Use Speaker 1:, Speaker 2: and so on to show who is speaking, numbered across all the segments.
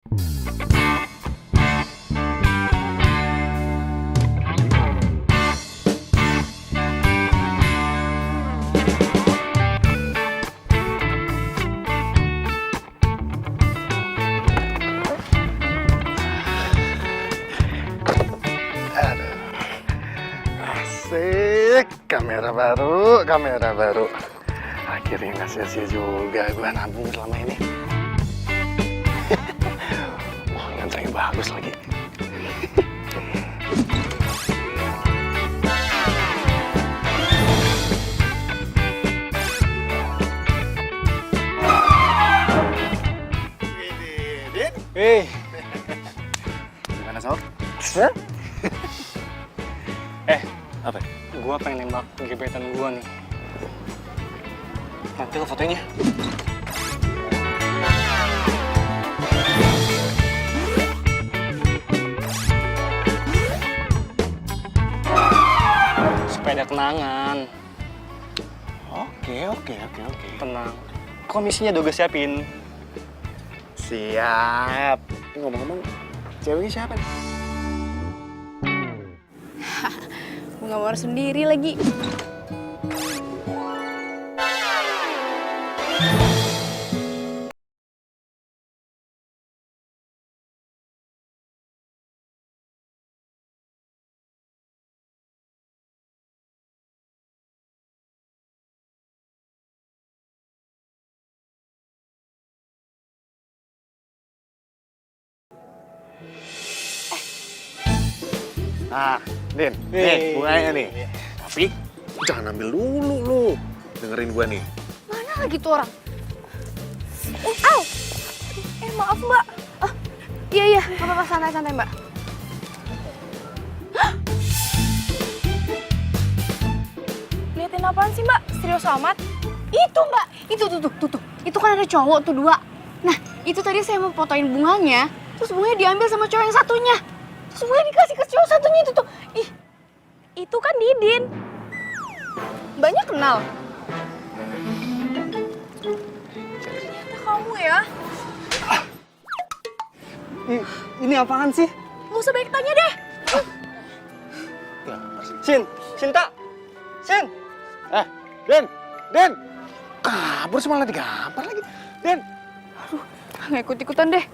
Speaker 1: Asik, kamera baru. Akhirnya nggak sia-sia juga gue nabung selama ini. Wah, ngantanya bagus lagi.
Speaker 2: Hei,
Speaker 1: Gimana, Sob?
Speaker 2: apa? Gua pengen nembak gebetan gua nih. Nanti lo fotonya. Supaya ada kenangan.
Speaker 1: Oke.
Speaker 2: Tenang. Komisinya udah gue siapin.
Speaker 1: Siap. Ngomong-ngomong, ceweknya siapa nih?
Speaker 3: Bunga mawar sendiri lagi.
Speaker 1: Nah, Din, nih bunganya nih. Tapi jangan ambil dulu lu. Dengerin gua nih.
Speaker 3: Mana lagi tuh orang? Au! Maaf mbak. Iya, nggak apa-apa, santai mbak. Hah? Liatin apaan sih mbak? Serius amat? Itu mbak, itu tuh. Itu kan ada cowok tuh 2. Nah, itu tadi saya mau fotoin bunganya, terus bunganya diambil sama cowok yang satunya. Terus bunganya dikasih ke cowok satunya itu tuh. Ih, itu kan Didin. Mbaknya kenal? Ternyata kamu ya.
Speaker 2: Ini apaan sih?
Speaker 3: Gak usah banyak tanya deh.
Speaker 2: Cinta.
Speaker 1: Din! Kabur sih malah digampar lagi. Din!
Speaker 3: Nggak ikut-ikutan deh.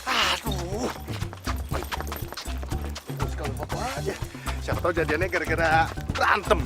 Speaker 1: Aduh. Terus kalau foto aja. Siapa tahu jadiannya gara-gara berantem.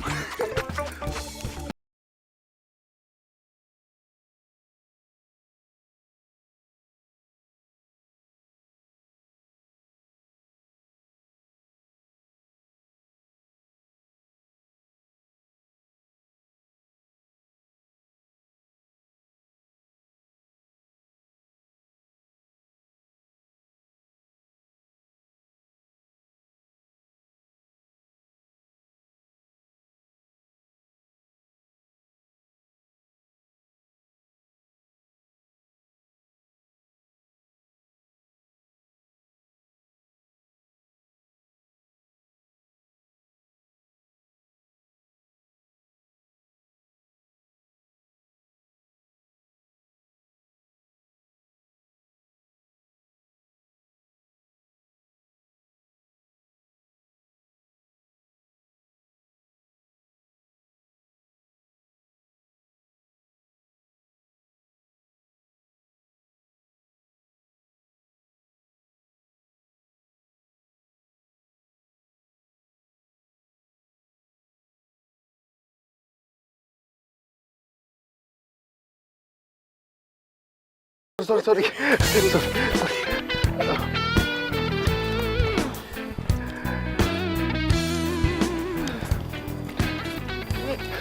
Speaker 1: Sorry.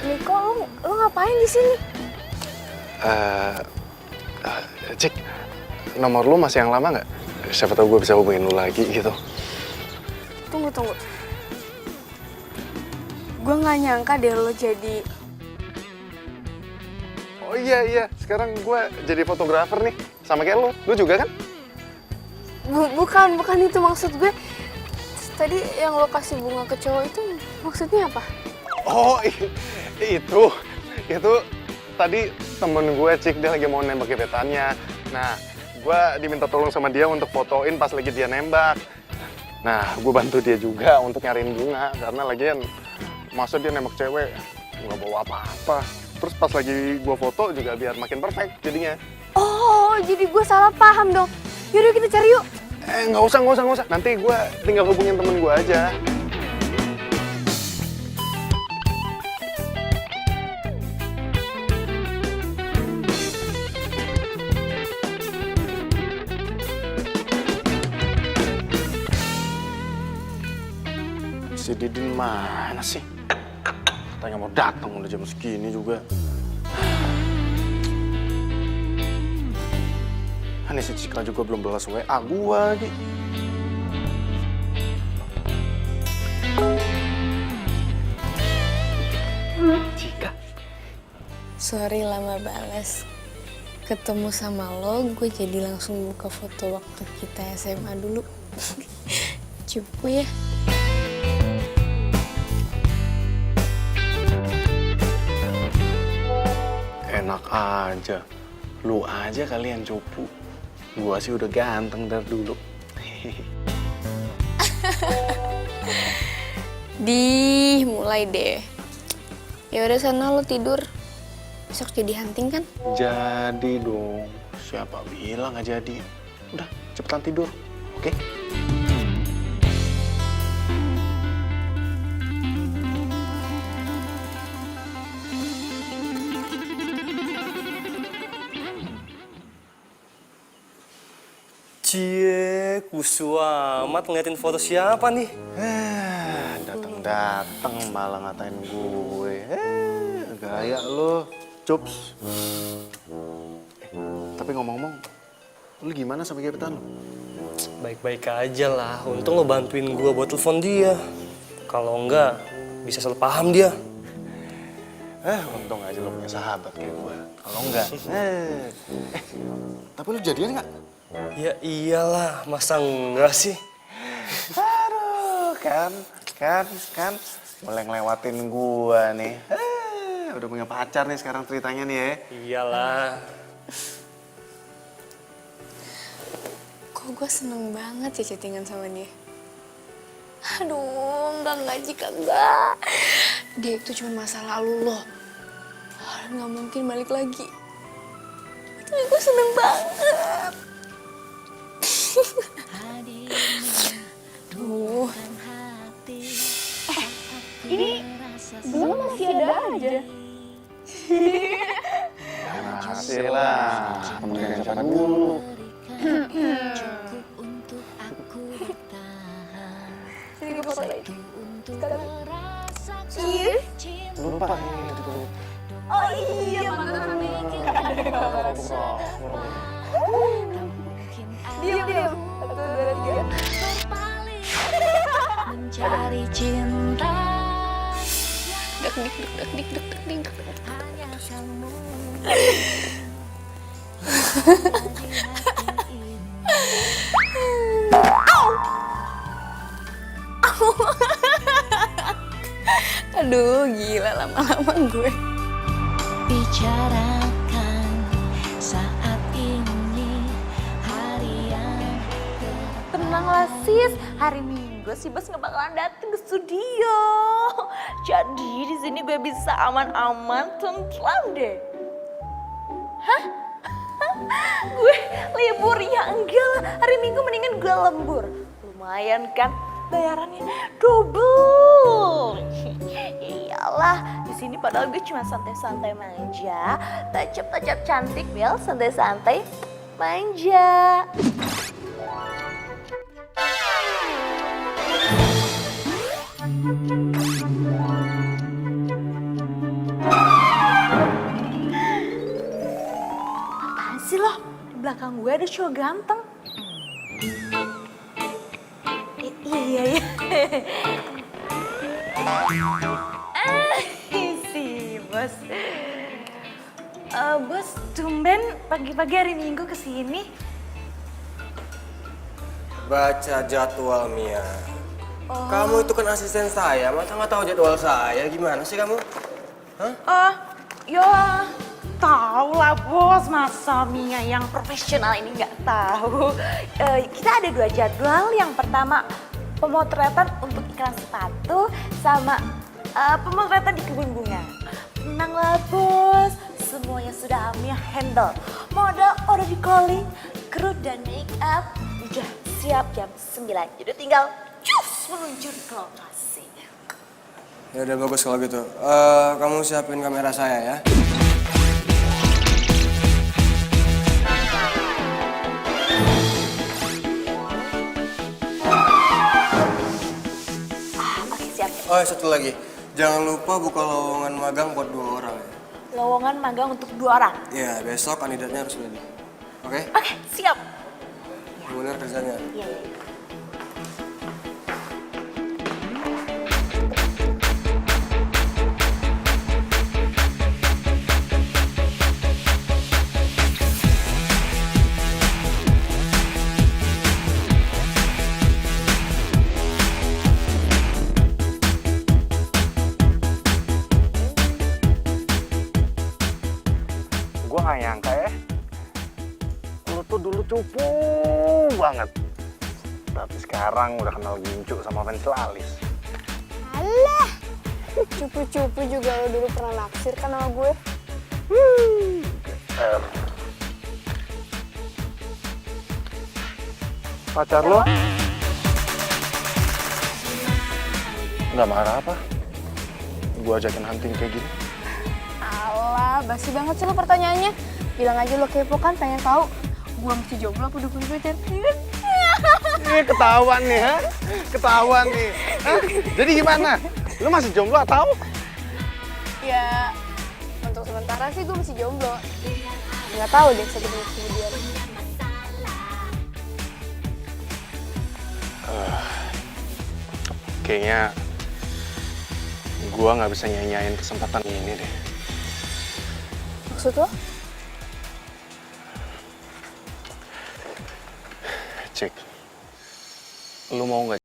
Speaker 3: Niko, lu ngapain di sini?
Speaker 1: Cik, nomor lu masih yang lama nggak? Siapa tahu gue bisa hubungin lu lagi gitu.
Speaker 3: Tunggu. Gue nggak nyangka deh lo jadi...
Speaker 1: Oh iya, sekarang gue jadi fotografer nih, sama kayak lu juga kan?
Speaker 3: Bukan itu maksud gue. Tadi yang lo kasih bunga ke cowok itu maksudnya apa?
Speaker 1: Oh itu tadi temen gue, Cik, dia lagi mau nembak gebetannya. Nah, gue diminta tolong sama dia untuk fotoin pas lagi dia nembak. Nah, gue bantu dia juga untuk nyariin bunga, karena lagian masa dia nembak cewek, nggak bawa apa-apa. Terus pas lagi gue foto juga biar makin perfect jadinya.
Speaker 3: Oh, jadi gue salah paham dong. Yaudah kita cari yuk.
Speaker 1: Nggak usah. Nanti gue tinggal hubungin temen gue aja. Si Didin mana sih? Katanya mau datang udah jam segini juga. Ini si Cika juga belum balas WA gua lagi. Cika.
Speaker 4: Sorry lama balas. Ketemu sama lo, gue jadi langsung buka foto waktu kita SMA dulu. Cupu ya.
Speaker 1: Enak aja. Lu aja kalian cupu. Gua sih udah ganteng dari dulu.
Speaker 4: Mulai deh. Ya udah sana lo tidur. Besok jadi hunting kan?
Speaker 1: Jadi dong. Siapa bilang nggak jadi? Udah, cepetan tidur. Oke?
Speaker 2: Cie, kusu amat ngeliatin foto siapa nih?
Speaker 1: Dateng malah ngatain gue. Gaya lo, Cups. Tapi ngomong-ngomong, lu gimana sama gebetan lo?
Speaker 2: Baik-baik aja lah, untung lo bantuin gue buat telepon dia. Kalau enggak, bisa salah paham dia.
Speaker 1: Untung aja lo punya sahabat kayak gue. Kalau enggak, tapi lu jadian nggak?
Speaker 2: Ya iyalah, masa enggak sih?
Speaker 1: Aduh, kan, mulai ngelewatin gua nih. Udah punya pacar nih sekarang ceritanya nih ya.
Speaker 2: Iyalah.
Speaker 4: Kok gue seneng banget ya chattingan sama dia. Aduh, enggak Jika, enggak. Dia itu cuma masa lalu loh. Nggak mungkin balik lagi. Tapi gue seneng banget. Duh.
Speaker 3: Ini belum masih ada aja.
Speaker 1: Masih lah, temen siapa dulu.
Speaker 3: Sini gue foto lagi. Sekarang. Cheers.
Speaker 1: Lupa.
Speaker 3: Oh iya, mantan. Diam. 1, 2, 3.
Speaker 5: Mencari cinta
Speaker 4: Dik.
Speaker 5: hanya kamu.
Speaker 4: Aduh, gila lama-lama gue.
Speaker 5: Bicarakan saat ini hari yang
Speaker 6: Tenanglah sis, hari Minggu si Bos nggak bakalan dateng ke studio. Jadi di sini gue bisa aman-aman, tentram deh. Hah? Gue libur ya enggak lah, hari Minggu mendingan gue lembur. Lumayan kan, bayarannya double. Iyalah, di sini padahal gue cuma santai-santai manja, tacap-tacap cantik Bel, santai-santai manja. Apaan sih lo? Di belakang gue ada cowok ganteng. Iya ya. Si Bos. Bos, tumben pagi-pagi hari Minggu kesini.
Speaker 7: Baca jadwal Mia. Kamu itu kan asisten saya, masa nggak tahu jadwal saya? Gimana sih kamu? Hah?
Speaker 6: Ya Tahu lah bos, masa Mia yang profesional ini nggak tahu. Kita ada 2 jadwal. Yang pertama pemotretan untuk iklan sepatu sama pemotretan di kebun bunga. Tenang lah bos, semuanya sudah Mia handle. Model udah di calling, kru dan make up udah siap jam 9. Jadi tinggal cus meluncur ke lokasi.
Speaker 7: Ya udah bagus kalau gitu. Kamu siapin kamera saya ya.
Speaker 6: Oke siap.
Speaker 7: Oh, satu lagi. Jangan lupa buka lowongan magang buat 2 orang ya.
Speaker 6: Lowongan magang untuk 2 orang.
Speaker 7: Iya, besok kandidatnya harus ready. Oke?
Speaker 6: Oke, siap.
Speaker 7: Bener kerjanya.
Speaker 6: Iya, iya.
Speaker 1: Gue gak nyangka ya, lu tuh dulu cupu banget. Tapi sekarang udah kenal gincu sama fans Lalis.
Speaker 4: Alah, cupu-cupu juga lo dulu pernah naksir kan sama gue.
Speaker 1: Pacar lo? Nggak marah apa? Gue ajakin hunting kayak gini.
Speaker 3: Alah, basi banget sih lo pertanyaannya. Bilang aja lo kepo kan, pengen tahu gue mesti jomblo apa udah punya pacar.
Speaker 1: Ini ketahuan nih, ha? Ketahuan nih. Hah? Jadi gimana? Lu masih jomblo atau?
Speaker 3: Ya, untuk sementara sih gue masih jomblo. Nggak tahu deh 1 menit kemudian.
Speaker 1: Kayaknya gue nggak bisa nyanyain kesempatan ini deh.
Speaker 3: Maksud lo?
Speaker 1: Cik, lu mau nggak?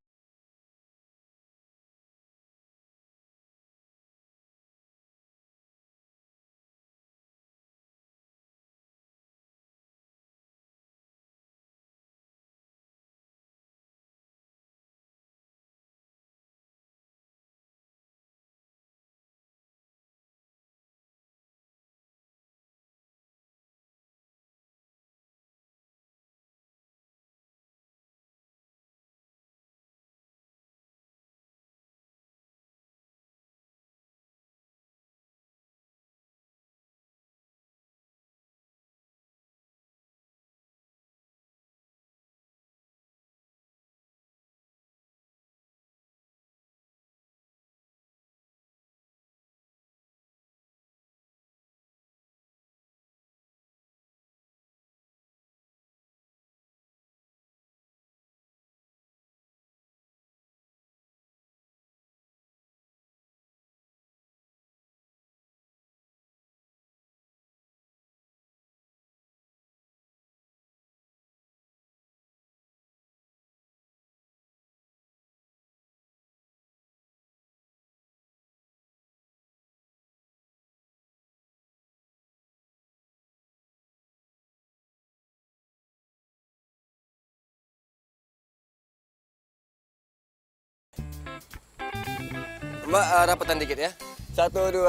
Speaker 7: Mbak, rapetan dikit ya. 1, 2,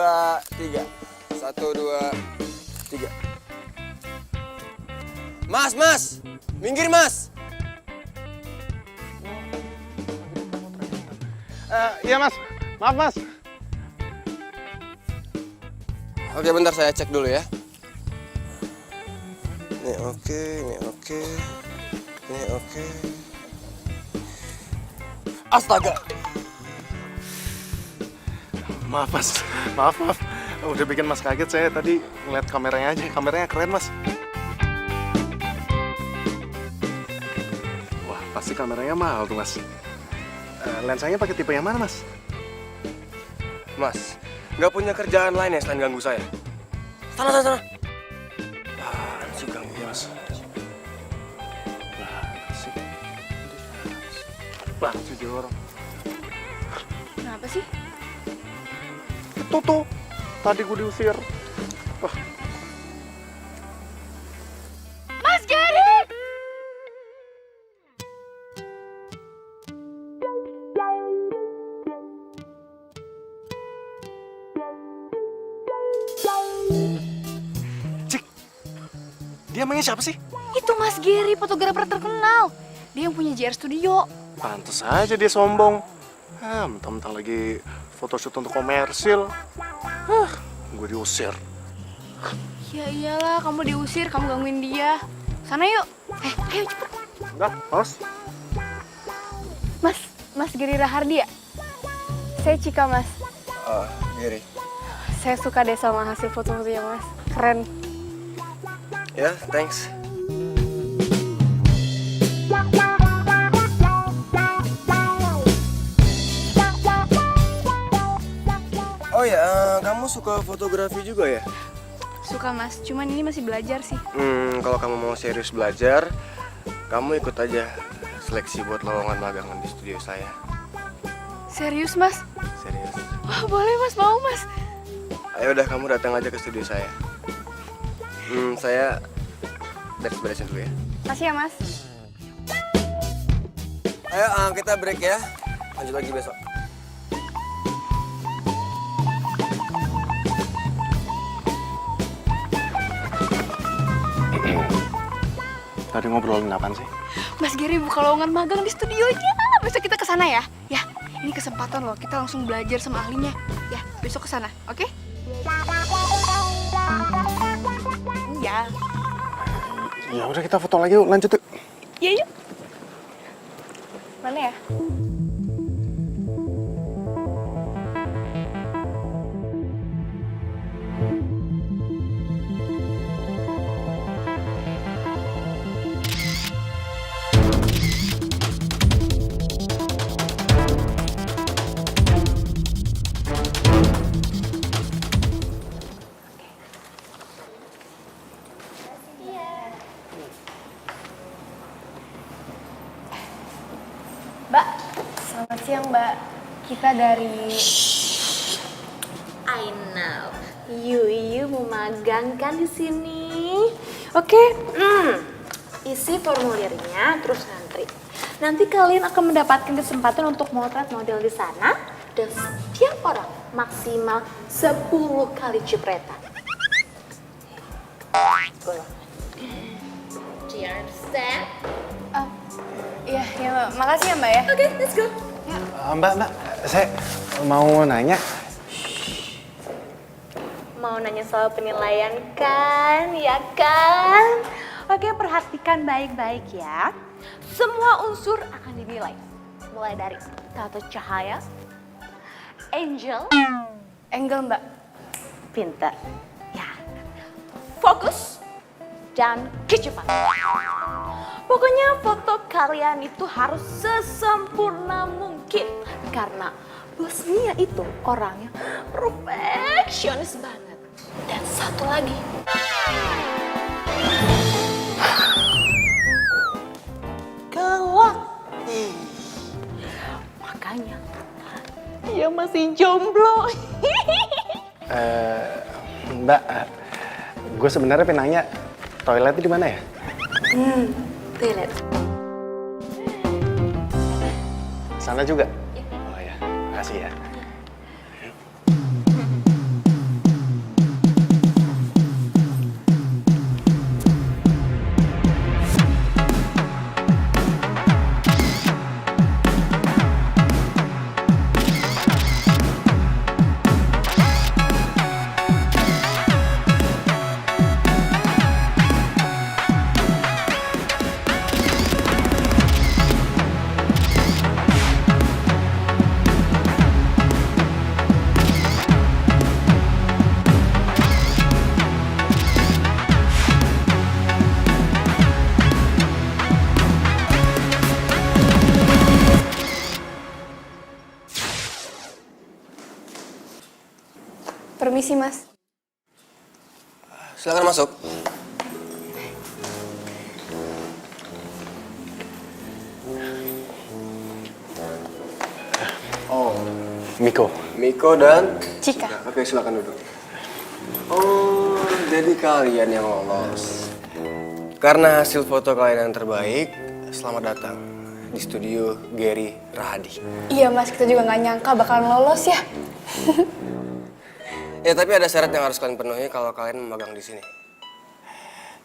Speaker 7: 3. 1, 2, 3. Mas! Minggir, Mas!
Speaker 1: Iya mas, maaf mas.
Speaker 7: Oke, bentar saya cek dulu ya. Ini oke, ini oke. Ini oke. Astaga!
Speaker 1: Maaf mas, maaf. Udah bikin mas kaget, saya tadi ngeliat kameranya aja. Kameranya keren mas. Wah, pasti kameranya mahal tuh mas. Lensanya pakai tipe yang mana mas?
Speaker 7: Mas, nggak punya kerjaan lain ya selain ganggu saya? Sana.
Speaker 1: Apaan sih ganggu mas? Banget sih dia orang.
Speaker 3: Kenapa sih?
Speaker 1: Tuh, tadi gue diusir. Wah, emangnya siapa sih?
Speaker 3: Itu Mas Gary, fotografer terkenal. Dia yang punya JR Studio.
Speaker 1: Pantes aja dia sombong. Mentang-mentang lagi photoshoot untuk komersil. Gue diusir.
Speaker 3: Ya iyalah, kamu diusir, kamu gangguin dia. Sana yuk. Ayo cepet.
Speaker 1: Enggak, Mas.
Speaker 3: Mas Gary Rahardi ya? Saya Cika, Mas.
Speaker 7: Gary.
Speaker 3: Saya suka deh sama hasil foto-fotonya, Mas. Keren.
Speaker 7: Ya, thanks. Oh ya, kamu suka fotografi juga ya?
Speaker 3: Suka, Mas. Cuman ini masih belajar sih.
Speaker 7: Kalau kamu mau serius belajar, kamu ikut aja seleksi buat lowongan magangan di studio saya.
Speaker 3: Serius, Mas?
Speaker 7: Serius.
Speaker 3: Wah, boleh, Mas. Mau, Mas.
Speaker 7: Ayo udah, kamu datang aja ke studio saya. Saya beres-beresin dulu ya.
Speaker 3: Makasih ya, Mas.
Speaker 7: Ayo, kita break ya. Lanjut lagi besok.
Speaker 1: Tadi ngobrolin apaan sih?
Speaker 3: Mas Gary buka lowongan magang di studionya. Besok kita ke sana ya. Ya, ini kesempatan loh. Kita langsung belajar sama ahlinya. Ya, besok ke sana, oke? Ya.
Speaker 1: Ya udah kita foto lagi yuk, lanjut yuk.
Speaker 3: Ya, yuk. Mana ya? Mbak, selamat siang Mbak. Kita dari...
Speaker 6: I know. You mau magang kan di sini? Oke. Isi formulirnya terus ngantri. Nanti kalian akan mendapatkan kesempatan untuk motret model di sana dan setiap orang maksimal 10 kali cipratan. Do you understand?
Speaker 3: Iya, Mbak. Makasih ya Mbak ya.
Speaker 6: Oke, let's go.
Speaker 1: Mbak, saya mau nanya.
Speaker 6: Mau nanya soal penilaian kan, ya kan? Oke, perhatikan baik-baik ya. Semua unsur akan dinilai. Mulai dari tata cahaya, angel,
Speaker 3: Mbak.
Speaker 6: pinter, ya, fokus, dan kecepatan. Pokoknya foto kalian itu harus sesempurna mungkin. Karena Bos Mia itu orangnya perfeksionis banget. Dan satu lagi. Galak. Makanya dia masih jomblo.
Speaker 1: Mbak, gue sebenarnya pengen nanya, toiletnya di mana ya?
Speaker 6: Toilet.
Speaker 1: Sana juga? Oh ya, makasih ya.
Speaker 3: Permisi, Mas.
Speaker 7: Silakan masuk. Oh, Miko dan
Speaker 3: Cika.
Speaker 7: Oke, silakan duduk. Oh, jadi kalian yang lolos. Karena hasil foto kalian yang terbaik, selamat datang di studio Gary Rahadi.
Speaker 3: Iya, Mas. Kita juga nggak nyangka bakalan lolos ya.
Speaker 7: Ya, tapi ada syarat yang harus kalian penuhi kalau kalian magang di sini.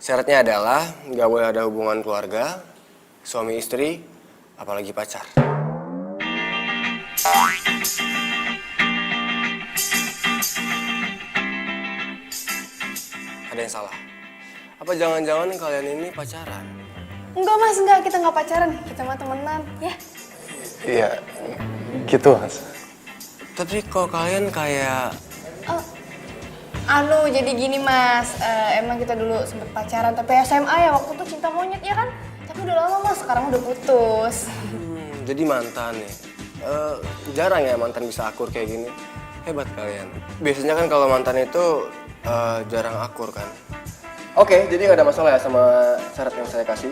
Speaker 7: Syaratnya adalah nggak boleh ada hubungan keluarga, suami istri, apalagi pacar. Ada yang salah? Apa jangan-jangan kalian ini pacaran?
Speaker 4: Enggak mas, enggak, kita nggak pacaran, kita mah temenan, ya.
Speaker 1: Iya, gitu Mas.
Speaker 7: Tapi kok kalian kayak...
Speaker 4: Jadi gini mas, emang kita dulu sempet pacaran, tapi SMA ya, waktu itu cinta monyet ya kan? Tapi udah lama mas, sekarang udah putus.
Speaker 7: Jadi mantan nih. Jarang ya mantan bisa akur kayak gini. Hebat kalian. Biasanya kan kalau mantan itu jarang akur kan. Oke, jadi nggak ada masalah ya sama syarat yang saya kasih.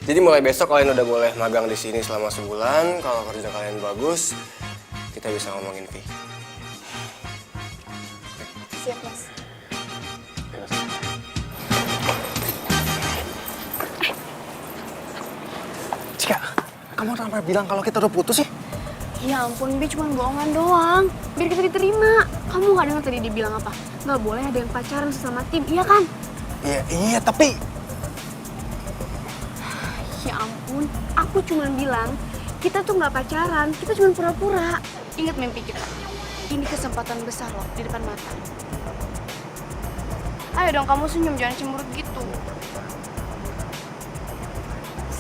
Speaker 7: Jadi mulai besok kalian udah boleh magang di sini selama sebulan. Kalau kerja kalian bagus, kita bisa ngomongin fee.
Speaker 4: Siap mas.
Speaker 1: Cika, kamu kenapa bilang kalau kita udah putus sih?
Speaker 3: Ya ampun, Bi, cuma bohongan doang. Biar kita diterima. Kamu nggak dengar tadi dia bilang apa? Nggak boleh ada yang pacaran sesama tim, iya kan?
Speaker 1: Iya, tapi...
Speaker 3: Ya ampun, aku cuma bilang kita tuh nggak pacaran, kita cuma pura-pura. Ingat mimpi kita. Ini kesempatan besar loh di depan mata. Ayo dong kamu senyum, jangan cemberut gitu.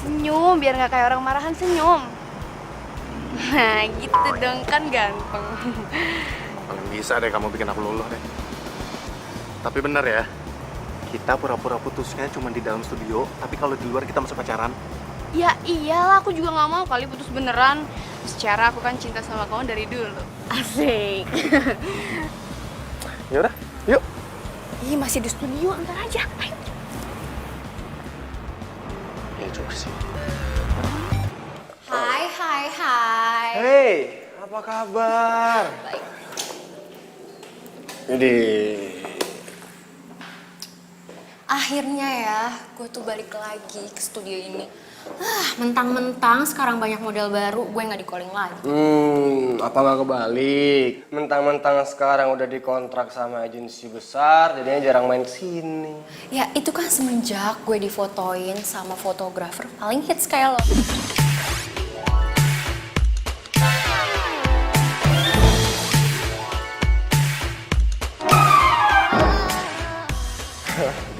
Speaker 3: Senyum, biar nggak kayak orang marahan, senyum. Nah gitu dong, kan ganteng.
Speaker 1: Paling bisa deh kamu bikin aku luluh deh. Tapi bener ya, kita pura-pura putusnya cuma di dalam studio, tapi kalau di luar kita masih pacaran.
Speaker 3: Ya iyalah, aku juga nggak mau kali putus beneran. Secara aku kan cinta sama kamu dari dulu. Asik.
Speaker 1: Ya udah, yuk.
Speaker 3: Ih, masih di studio, antar aja. Ayo.
Speaker 1: Ya juga sih.
Speaker 4: Hai.
Speaker 7: Hey, apa kabar?
Speaker 4: Baik.
Speaker 7: Jadi,
Speaker 4: Akhirnya ya, gue tuh balik lagi ke studio ini. Mentang-mentang sekarang banyak model baru, gue nggak di-calling lagi.
Speaker 7: apa nggak kebalik? Mentang-mentang sekarang udah dikontrak sama agensi besar, jadinya jarang main kesini.
Speaker 4: Ya itu kan semenjak gue difotoin sama fotografer paling hits kayak lo.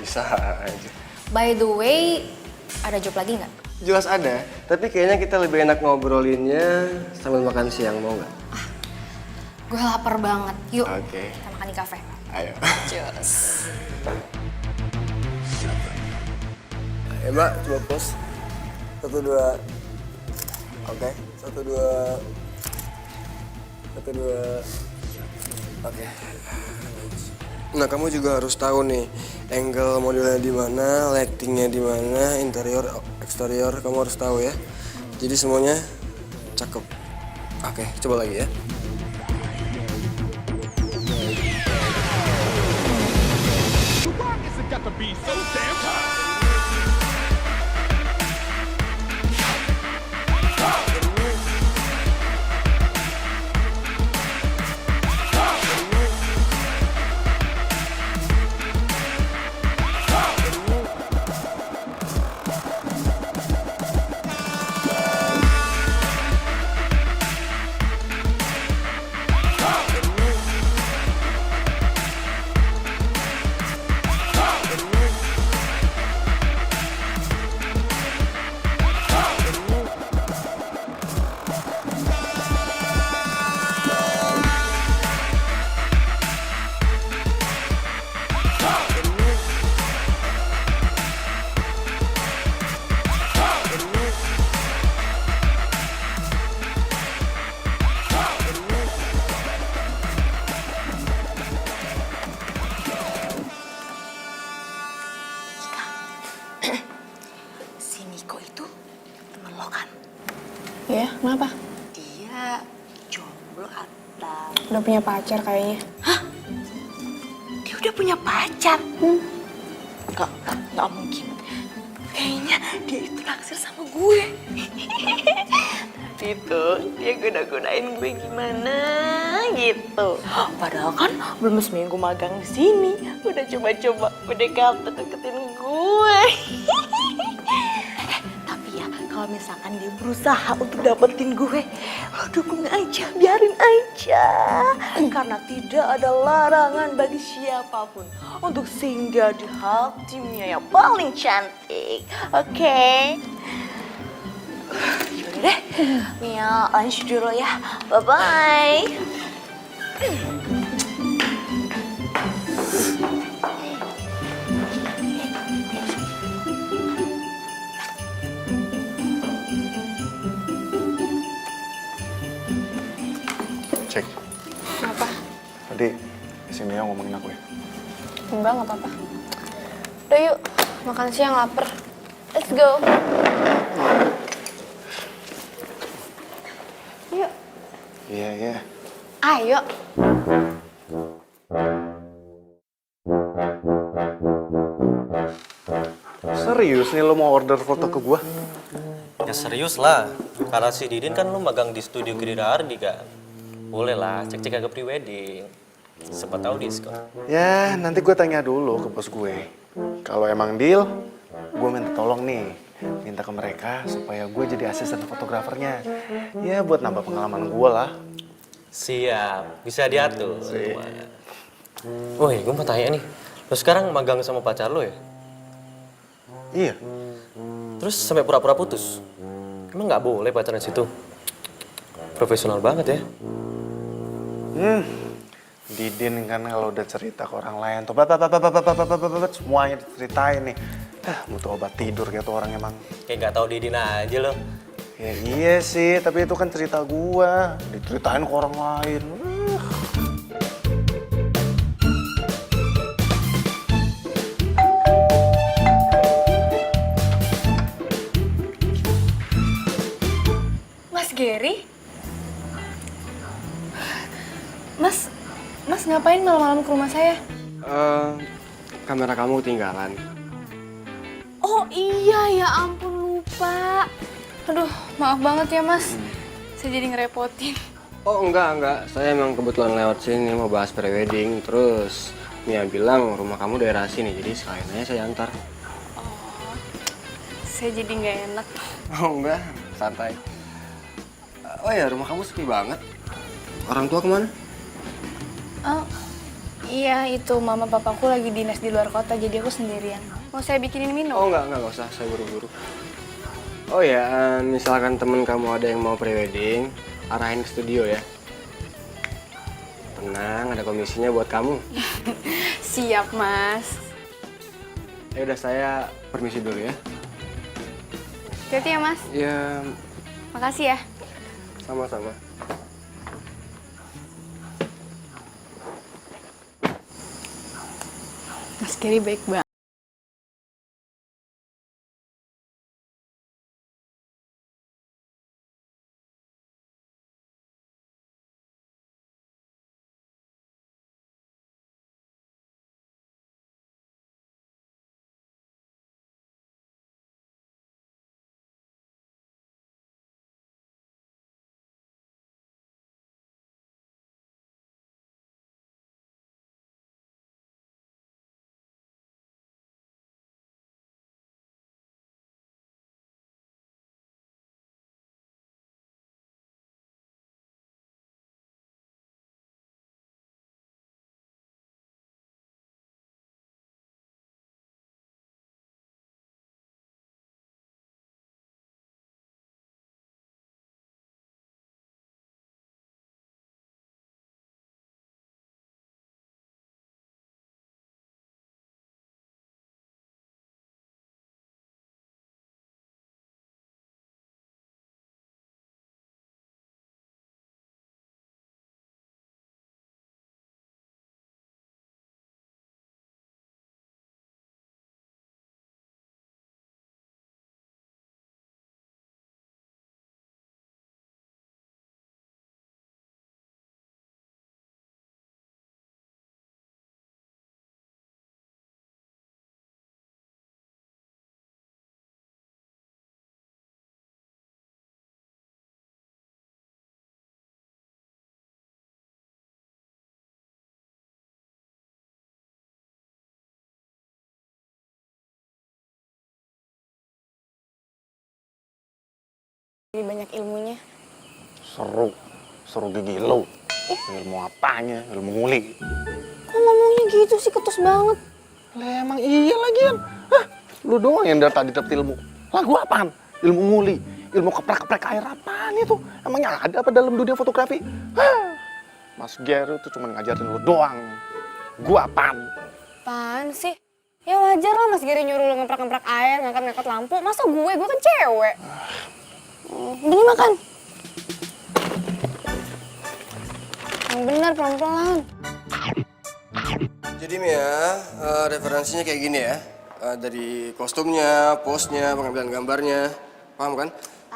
Speaker 7: Bisa aja.
Speaker 4: By the way, ada job lagi nggak?
Speaker 7: Jelas ada, tapi kayaknya kita lebih enak ngobrolinnya sambil makan siang, mau nggak?
Speaker 4: Gue lapar banget. Yuk,
Speaker 7: Oke.
Speaker 4: kita makan di kafe.
Speaker 7: Ayo.
Speaker 4: Cheers.
Speaker 7: Ayo mbak, coba pose. 1, 2. Oke, 1, 2. 1, 2. Oke. Nah, kamu juga harus tahu nih, angle modelnya di mana, lightingnya di mana, interior, eksterior, kamu harus tahu ya. Jadi semuanya cakep. Oke, coba lagi ya.
Speaker 6: Si Niko itu temen lo kan?
Speaker 4: Ya, kenapa?
Speaker 6: Dia jomblo atau...
Speaker 4: Udah punya pacar kayaknya.
Speaker 6: Dia udah punya pacar? Nggak mungkin. Kayaknya dia itu naksir sama gue. Tapi itu dia goda-godain gue gimana gitu. Padahal kan belum seminggu magang di sini, udah coba-coba PDKT deketin gue. gue. Tapi ya kalau misalkan dia berusaha untuk dapetin gue, lo dukung aja, biarin aja. Karena tidak ada larangan bagi siapapun untuk singgah di hatinya yang paling cantik. Oke? Yaudah deh, Mia lanjut dulu ya. Bye-bye.
Speaker 1: Cek,
Speaker 4: Apa?
Speaker 1: tadi si Mia ngomongin aku ya.
Speaker 4: Enggak, nggak apa-apa. Udah yuk, makan siang lapar. Let's go. Yuk.
Speaker 1: Iya, iya.
Speaker 4: Ayo.
Speaker 1: Serius nih lo mau order foto ke gua?
Speaker 2: Ya serius lah, karena si Didin kan lu magang di studio Gerida Ardi kan. Boleh lah, cek-cek agak pre-wedding. Siapa tahu diskon.
Speaker 1: Ya, nanti gue tanya dulu ke bos gue. Kalau emang deal, gue minta tolong nih. Minta ke mereka supaya gue jadi asisten fotografernya. Ya, buat nambah pengalaman gue lah.
Speaker 2: Siap, bisa diatur. Woi, gue mau tanya nih. Lo sekarang magang sama pacar lo ya?
Speaker 1: Iya.
Speaker 2: Terus sampai pura-pura putus? Emang nggak boleh pacaran situ? Profesional banget ya.
Speaker 1: Didin kan kalau udah cerita ke orang lain tuh, semuanya diceritain nih. Butuh obat tidur gitu orang emang.
Speaker 2: Kayak nggak tahu Didin aja lo.
Speaker 1: Ya iya sih, tapi itu kan cerita gua. Diceritain ke orang lain.
Speaker 4: Mas Gary? Mas ngapain malam-malam ke rumah saya?
Speaker 7: Kamera kamu ketinggalan.
Speaker 4: Oh iya, ya ampun lupa. Aduh, maaf banget ya mas. Saya jadi ngerepotin.
Speaker 7: Oh enggak. Saya emang kebetulan lewat sini mau bahas prewedding. Terus Mia bilang rumah kamu daerah sini, jadi sekalian aja saya antar.
Speaker 4: Saya jadi nggak enak.
Speaker 7: Oh enggak, santai. Oh ya, rumah kamu sepi banget. Orang tua kemana?
Speaker 4: Oh, iya itu mama papaku lagi dinas di luar kota, jadi aku sendirian. Mau saya bikinin minum?
Speaker 7: Oh enggak usah, saya buru-buru. Oh ya, misalkan temen kamu ada yang mau prewedding, arahin ke studio ya. Tenang, ada komisinya buat kamu.
Speaker 4: Siap mas.
Speaker 7: Ya udah, saya permisi dulu ya.
Speaker 4: Hati-hati ya mas.
Speaker 7: Ya,
Speaker 4: Makasih ya.
Speaker 7: sama-sama.
Speaker 4: Mas Gary baik banget. Jadi banyak ilmunya.
Speaker 1: Seru gigi lo. Ilmu apanya? Ilmu nguli.
Speaker 4: Kok ngomongnya gitu sih, ketus banget.
Speaker 1: Lah emang iya lagian. Hah, lu doang yang dari tadi dapet ilmu. Lah gua apaan? Ilmu nguli, ilmu keprek-keprek air apaan itu? Emangnya ada apa dalam dunia fotografi? Hah, Mas Gary tuh cuma ngajarin lu doang. Gua apaan?
Speaker 4: Apaan sih? Ya wajar lah Mas Gary nyuruh lo ngeprak-ngeprak air, ngangkat-ngangkat lampu. Masa gue kan cewek. Gini makan. Yang benar pelan-pelan.
Speaker 7: Jadi Mia, referensinya kayak gini ya. Dari kostumnya, pose-nya, pengambilan gambarnya. Paham kan?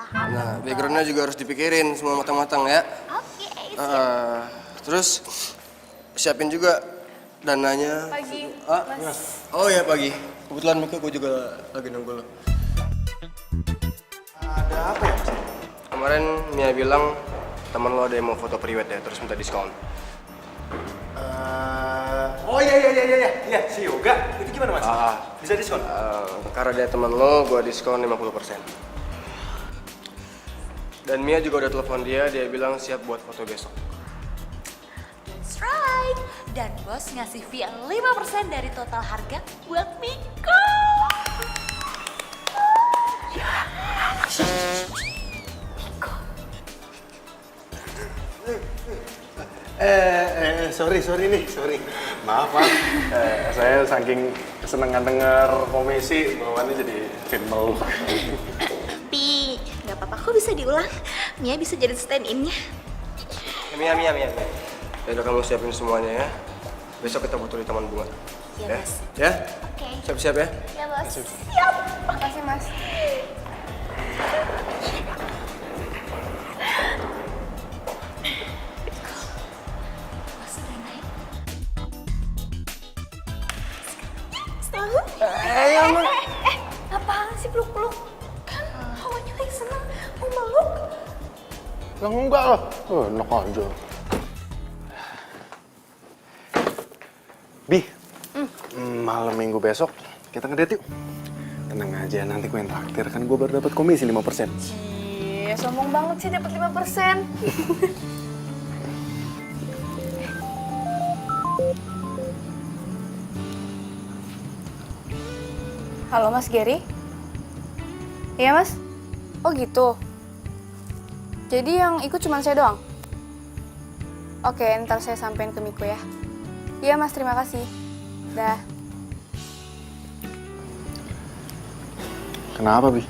Speaker 7: Nah, background-nya juga harus dipikirin semua matang-matang ya.
Speaker 5: Oke.
Speaker 7: Terus siapin juga dananya.
Speaker 4: Pagi,
Speaker 7: Mas. Oh ya pagi. Kebetulan Mika gue juga lagi nunggu lo. Ada apa ya Mas? Kemarin Mia bilang teman lo ada yang mau foto priwet ya, terus minta diskon.
Speaker 8: Oh iya, si Yoga. Itu gimana Mas? Bisa diskon?
Speaker 7: Karena dia teman lo, gue diskon 50%. Dan Mia juga udah telepon dia bilang siap buat foto besok.
Speaker 6: That's right. Dan bos ngasih fee 5% dari total harga buat Miko.
Speaker 1: Sorry. Maaf, Mas. Saya saking kesenangan denger komisi, bawaannya jadi film.
Speaker 6: Tapi nggak apa-apa kok bisa diulang. Mia bisa jadi stand-in-nya.
Speaker 7: Mia. Ya udah kamu siapin semuanya ya. Besok kita butuh di Taman Bunga.
Speaker 6: Iya,
Speaker 7: Ya?
Speaker 6: Mas.
Speaker 7: Ya?
Speaker 6: Oke.
Speaker 7: Siap-siap ya?
Speaker 6: Ya, Bos.
Speaker 4: Makasih Mas.
Speaker 6: Apaan sih peluk-peluk? Kan hawanya lagi seneng, mau meluk.
Speaker 1: Yang enggak lah. Enak aja. Bi, malam minggu besok kita ngedate yuk. Tenang aja, nanti gue yang traktir. Kan gue baru dapat komisi 5%.
Speaker 4: Cie, sombong banget sih dapat 5%. Halo Mas Gary? Iya Mas? Oh gitu. Jadi yang ikut cuma saya doang? Oke, ntar saya sampein ke Miko ya. Iya Mas, terima kasih. Dah.
Speaker 1: Kenapa, Bi?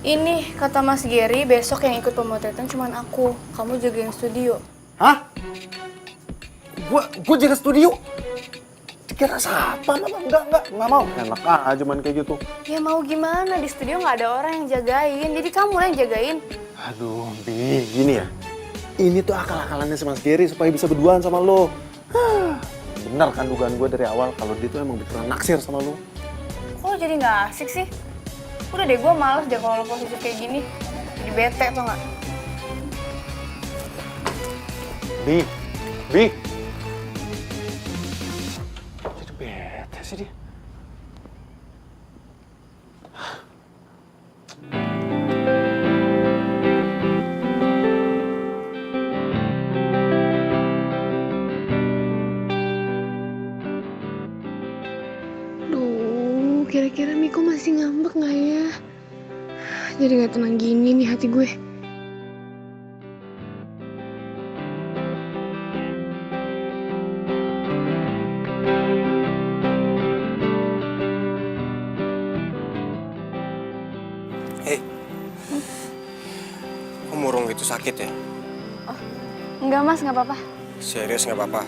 Speaker 4: Ini kata Mas Gary, besok yang ikut pemotretan cuma aku. Kamu jagain studio.
Speaker 1: Hah? Gue jaga studio? Kira siapa? Enggak mau. Enak aja main kayak gitu.
Speaker 4: Ya mau gimana, di studio nggak ada orang yang jagain. Jadi kamu lah yang jagain.
Speaker 1: Aduh, Bi, gini ya. Ini tuh akal-akalannya si Mas Gary supaya bisa berduaan sama lo. Bener kan dugaan gue dari awal kalau dia tuh emang beneran naksir sama lo.
Speaker 4: Kok lo jadi nggak asik sih? Udah deh, gue males deh kalau lo posisi kayak gini. Jadi bete tau nggak?
Speaker 1: Bi. Jadi bete sih dia.
Speaker 4: Duh, kira-kira Miko masih ngambek nggak ya? Jadi nggak tenang gini nih hati gue.
Speaker 7: Hei, kok murung gitu sakit ya?
Speaker 4: Enggak Mas, nggak apa-apa.
Speaker 7: Serius nggak apa-apa?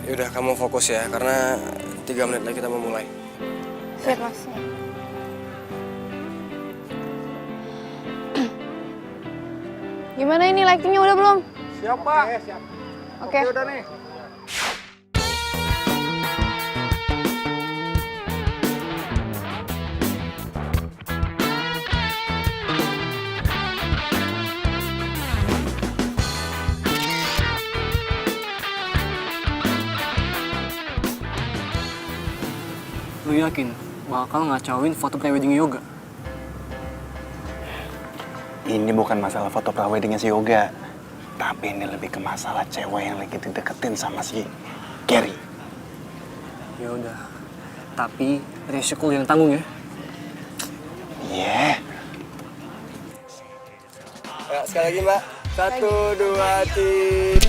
Speaker 7: Yaudah kamu fokus ya, karena 3 menit lagi kita mau mulai.
Speaker 4: Siap Mas. Gimana ini lightingnya udah belum?
Speaker 1: Siap, Pak. Siap.
Speaker 4: Oke.
Speaker 1: Udah nih.
Speaker 9: Lu yakin
Speaker 7: bakal ngacauin foto prewedding Yoga.
Speaker 1: Ini bukan masalah foto praweddingnya si Yoga, tapi ini lebih ke masalah cewek yang lagi dideketin sama si Gary.
Speaker 7: Ya udah, tapi resiko yang tanggung ya.
Speaker 1: Iya.
Speaker 7: Ya, sekali lagi Mbak. 1, 2, 3.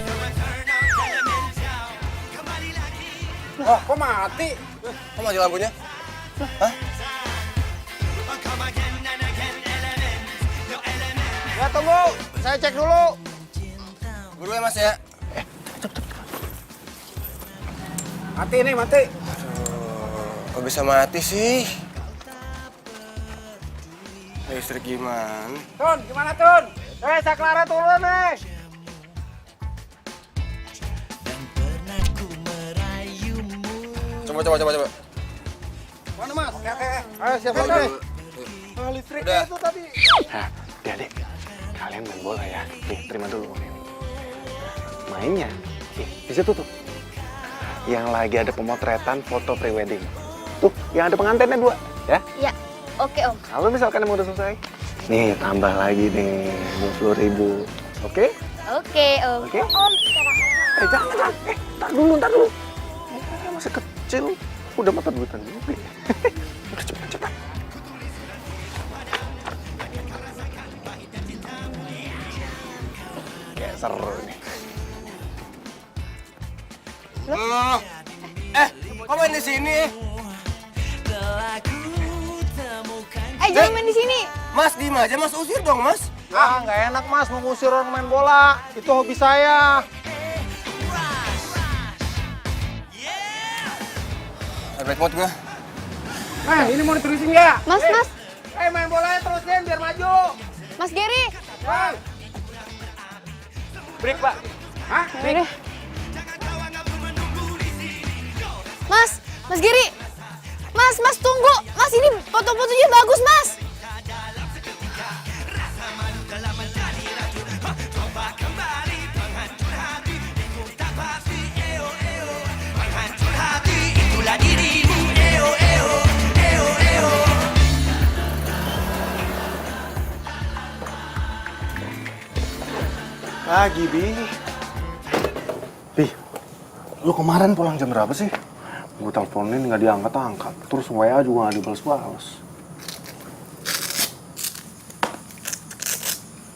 Speaker 1: Wah, kok mati?
Speaker 7: Kok mati lampunya? Hah?
Speaker 1: Ya tunggu, saya cek dulu.
Speaker 7: Buru ya Mas ya.
Speaker 1: Mati nih, mati.
Speaker 7: Kok bisa mati sih? Listrik gimana?
Speaker 1: Tun, gimana Tun? Saya Clara turun nih.
Speaker 7: Coba.
Speaker 1: Mana Mas? Ayo siap nih. Listriknya itu tadi. Nah, adik, kalian main bola ya. Nih, terima dulu ini. Mainnya, di situ tuh. Yang lagi ada pemotretan foto prewedding. Tuh, yang ada pengantinnya 2, ya?
Speaker 3: Ya, oke Om.
Speaker 1: Kalau misalkan emang udah selesai, nih tambah lagi nih 50.000. Oke?
Speaker 3: Oke Om.
Speaker 1: Oke?
Speaker 3: Om,
Speaker 1: Jangan. Ntar dulu. Masih kecil, udah mata duitan juga. Cepat. Kayak seru nih.
Speaker 7: Kok main di sini?
Speaker 3: jangan main di sini.
Speaker 7: Mas, diem aja. Mas, usir dong, Mas.
Speaker 1: Nggak enak Mas, mengusir orang main bola. Itu hobi saya.
Speaker 7: Bad mood gue.
Speaker 1: Ini mau diterusin ya?
Speaker 3: Mas.
Speaker 1: Main bolanya terusin biar maju.
Speaker 3: Mas Gary.
Speaker 1: Break, Pak. Hah?
Speaker 3: Break. Mas Gary. Mas tunggu. Mas ini foto-fotonya bagus, Mas.
Speaker 1: Pagi, Bi, lu kemarin pulang jam berapa sih? Gue teleponin nggak diangkat-angkat, terus WA juga nggak dibales-bales.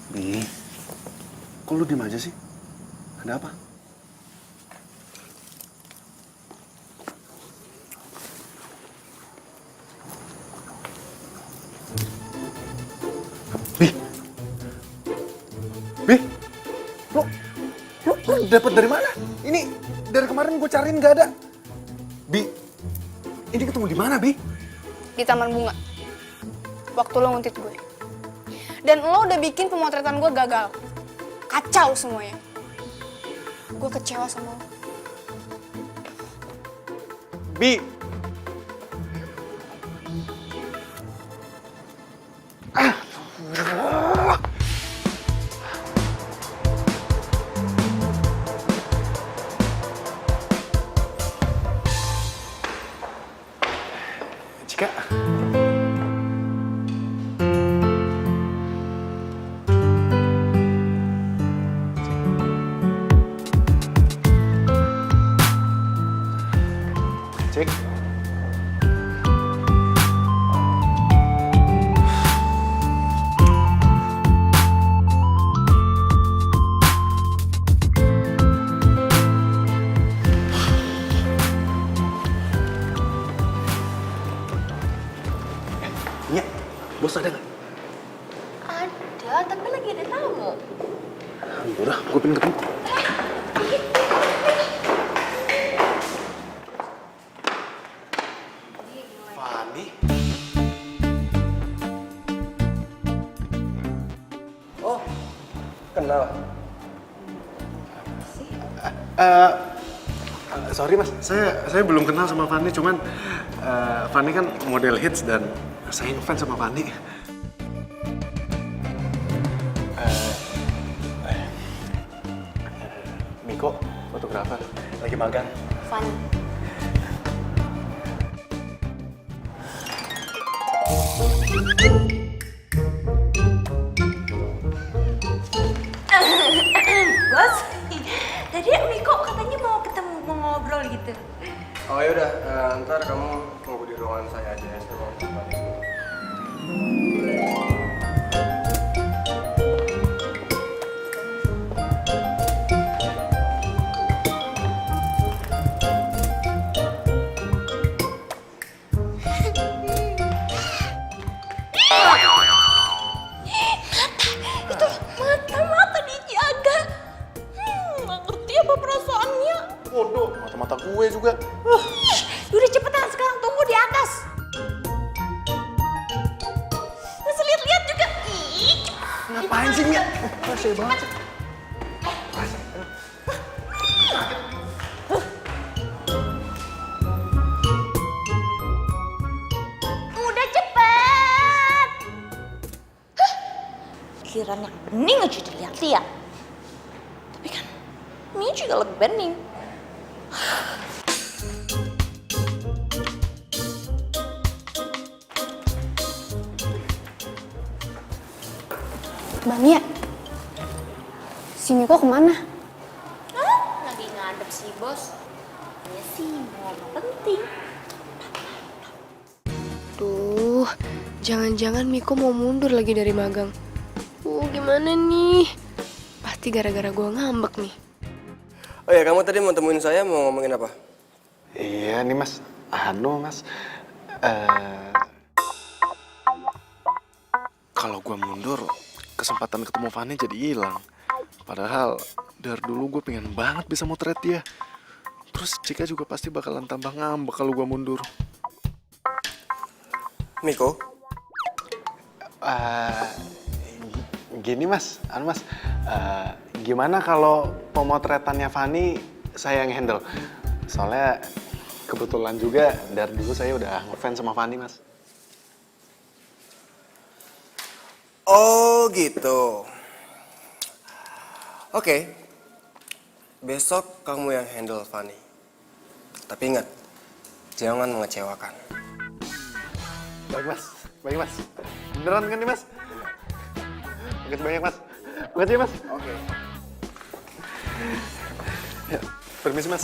Speaker 1: Bi, kok lu diem aja sih? Ada apa? Bi, lu dapat dari mana? Ini dari kemarin gue cariin nggak ada. Bi, ini ketemu di mana, Bi?
Speaker 4: Di taman bunga. Waktu lo nguntit gue. Dan lo udah bikin pemotretan gue gagal. Kacau semuanya. Gue kecewa sama lo.
Speaker 1: Bi. Cika. Cik. Iya, bos ada nggak?
Speaker 6: Ada, tapi lagi ada tamu.
Speaker 1: Udah, gue pengen ketemu. Fani?
Speaker 7: Oh, kenal.
Speaker 1: Sorry mas, saya belum kenal sama Fani, cuman Fani kan model hits dan saya ngefans sama Fani. Miko, fotografer, lagi magang.
Speaker 3: Fun.
Speaker 6: Bos, tadi Miko katanya mau ketemu, mau ngobrol gitu.
Speaker 7: Oh yaudah, ntar kamu tunggu di ruangan saya aja ya. Saya mau balik.
Speaker 6: Mata dijaga. Nggak ngerti apa perasaannya.
Speaker 1: Bodoh, mata-mata gue juga.
Speaker 6: Udah cepetan sekarang tunggu di atas. Masih lihat-lihat juga. Ih,
Speaker 1: Ngapain sih, Mia? Rasanya banget sih.
Speaker 6: udah cepet. Kiraan yang bening aja dilihat-lihat. Tapi kan ini juga lagi bening.
Speaker 4: Bang ya, si Miko kemana?
Speaker 6: Lagi ngadep sih bos. Ya sih mau ngomong penting.
Speaker 9: Duh, jangan-jangan Miko mau mundur lagi dari magang. Gimana nih? Pasti gara-gara gue ngambek nih.
Speaker 7: Oh ya, kamu tadi mau temuin saya mau ngomongin apa?
Speaker 1: Iya nih mas, anu mas, kalau gue mundur, kesempatan ketemu Fanny jadi hilang. Padahal dari dulu gue pengen banget bisa motret dia. Terus Cika juga pasti bakalan tambah ngambek kalau gue mundur.
Speaker 7: Miko?
Speaker 1: Gini mas, gimana kalau pemotretannya Fanny saya yang handle? Soalnya kebetulan juga dari dulu saya udah ngefans sama Fanny mas.
Speaker 7: Oh gitu. Oke. Besok kamu yang handle Fanny. Tapi ingat, jangan mengecewakan.
Speaker 1: Baik mas. Beneran kan nih mas? Makasih banyak mas. Makasih ya mas.
Speaker 7: Oke.
Speaker 1: Ya, permisi mas.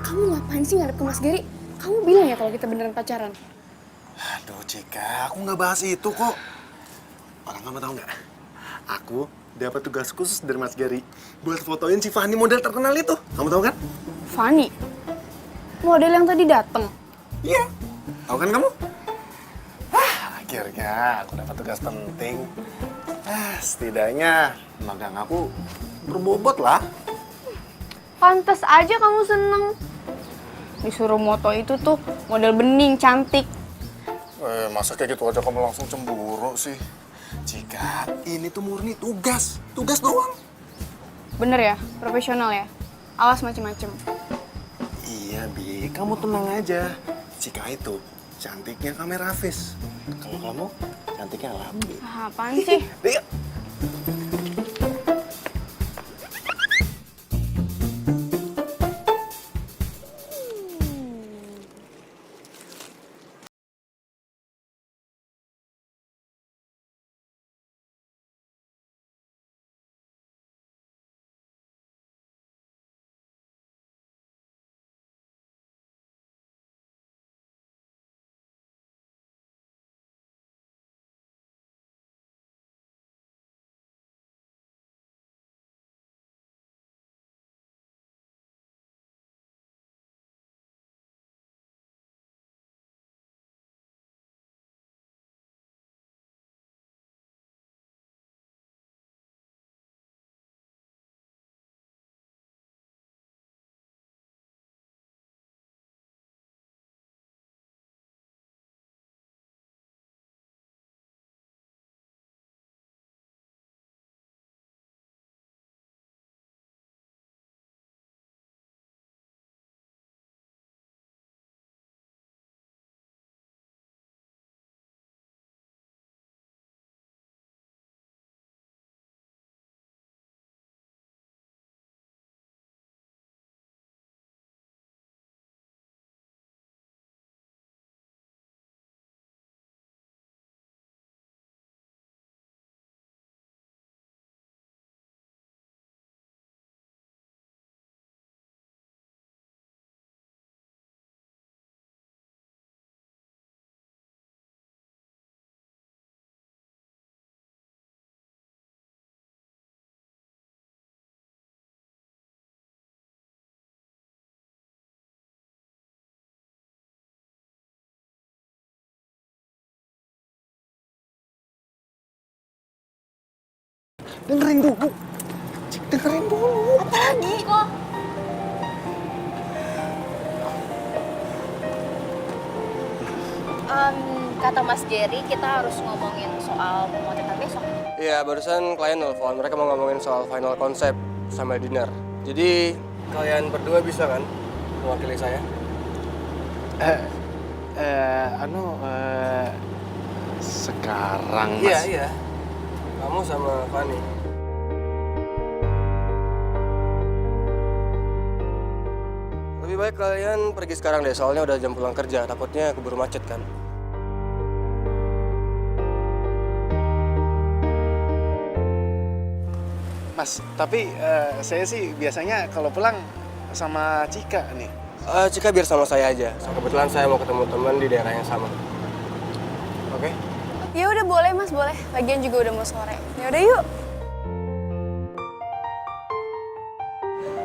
Speaker 4: Kamu ngapain sih ngadep ke Mas Gary? Kamu bilang ya kalau kita beneran pacaran.
Speaker 1: Aduh Cika, aku nggak bahas itu kok. Orang kamu tahu nggak? Aku dapat tugas khusus dari Mas Gary buat fotoin si Fanny model terkenal itu. Kamu tahu kan?
Speaker 4: Fanny, model yang tadi dateng.
Speaker 1: Iya. Tahu kan kamu? Akhirnya aku dapat tugas penting. Setidaknya magang aku berbobot lah.
Speaker 4: Pantes aja kamu seneng. Disuruh moto itu tuh model bening, cantik.
Speaker 1: Masa kayak gitu aja kamu langsung cemburu sih? Jika ini tuh murni tugas doang.
Speaker 4: Bener ya, profesional ya. Awas macem-macem.
Speaker 1: Iya Bi, kamu tenang aja. Jika itu cantiknya kamera face. Kalau kamu cantiknya alami.
Speaker 4: Apaan sih?
Speaker 1: Iya. Dengerin dulu. Cik, dengerin dulu.
Speaker 3: Apa lagi kok? Kata Mas Jerry, kita harus ngomongin soal pemotretan besok.
Speaker 7: Iya, barusan klien nelfon. Mereka mau ngomongin soal final konsep sama dinner. Jadi, kalian berdua bisa kan mewakili saya?
Speaker 1: Sekarang, Mas.
Speaker 7: Iya, iya. Kamu sama Fanny. Lebih baik kalian pergi sekarang deh, soalnya udah jam pulang kerja. Takutnya keburu macet kan.
Speaker 1: Mas, tapi saya sih biasanya kalau pulang sama Cika nih.
Speaker 7: Cika biar sama saya aja. Kebetulan saya mau ketemu teman di daerah yang sama. Oke?
Speaker 4: Ya udah boleh Mas, boleh. Lagian juga udah mau sore. Ya udah yuk.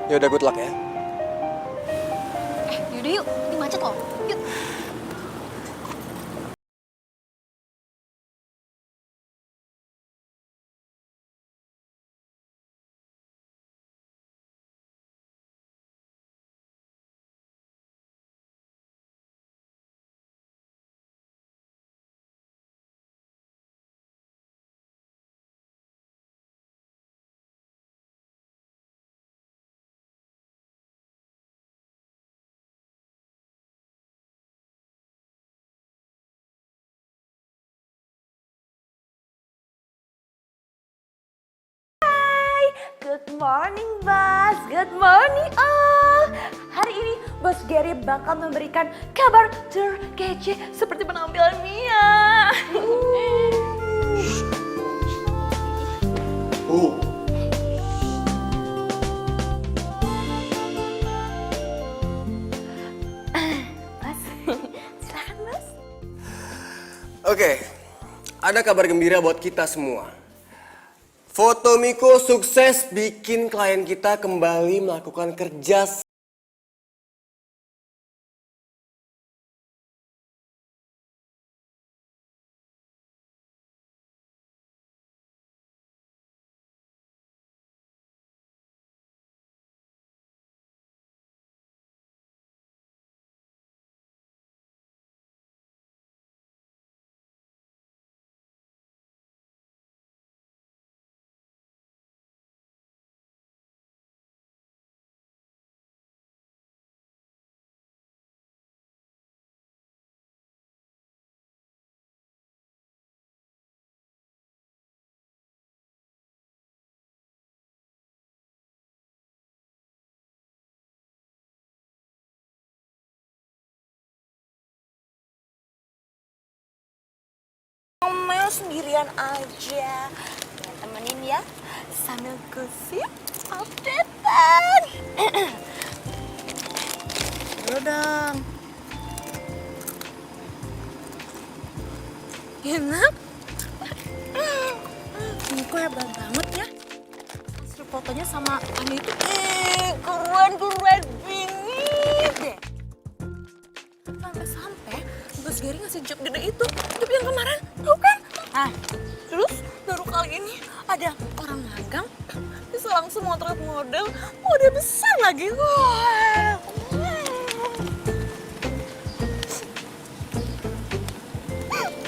Speaker 7: Ya udah, good luck ya.
Speaker 3: Yaudah yuk, ini macet loh. Yuk.
Speaker 6: Good morning, Bos. Good morning, all. Hari ini Bos Gary bakal memberikan kabar terkece seperti penampilan Mia. Bos, silakan Bos.
Speaker 7: Oke, ada kabar gembira buat kita semua. Foto Miko sukses bikin klien kita kembali melakukan kerja.
Speaker 6: Mel sendirian aja. Temenin ya, sambil gosip updatean. Ayo dong. Enak. Niko hebat banget ya. Hasil fotonya sama Ani itu keren bingit deh. Sampai-sampai Bos Gary ngasih job gede itu, job yang kemarin, tau kan? Nah, terus baru kali ini ada orang magang bisa langsung motret model besar lagi. Wah.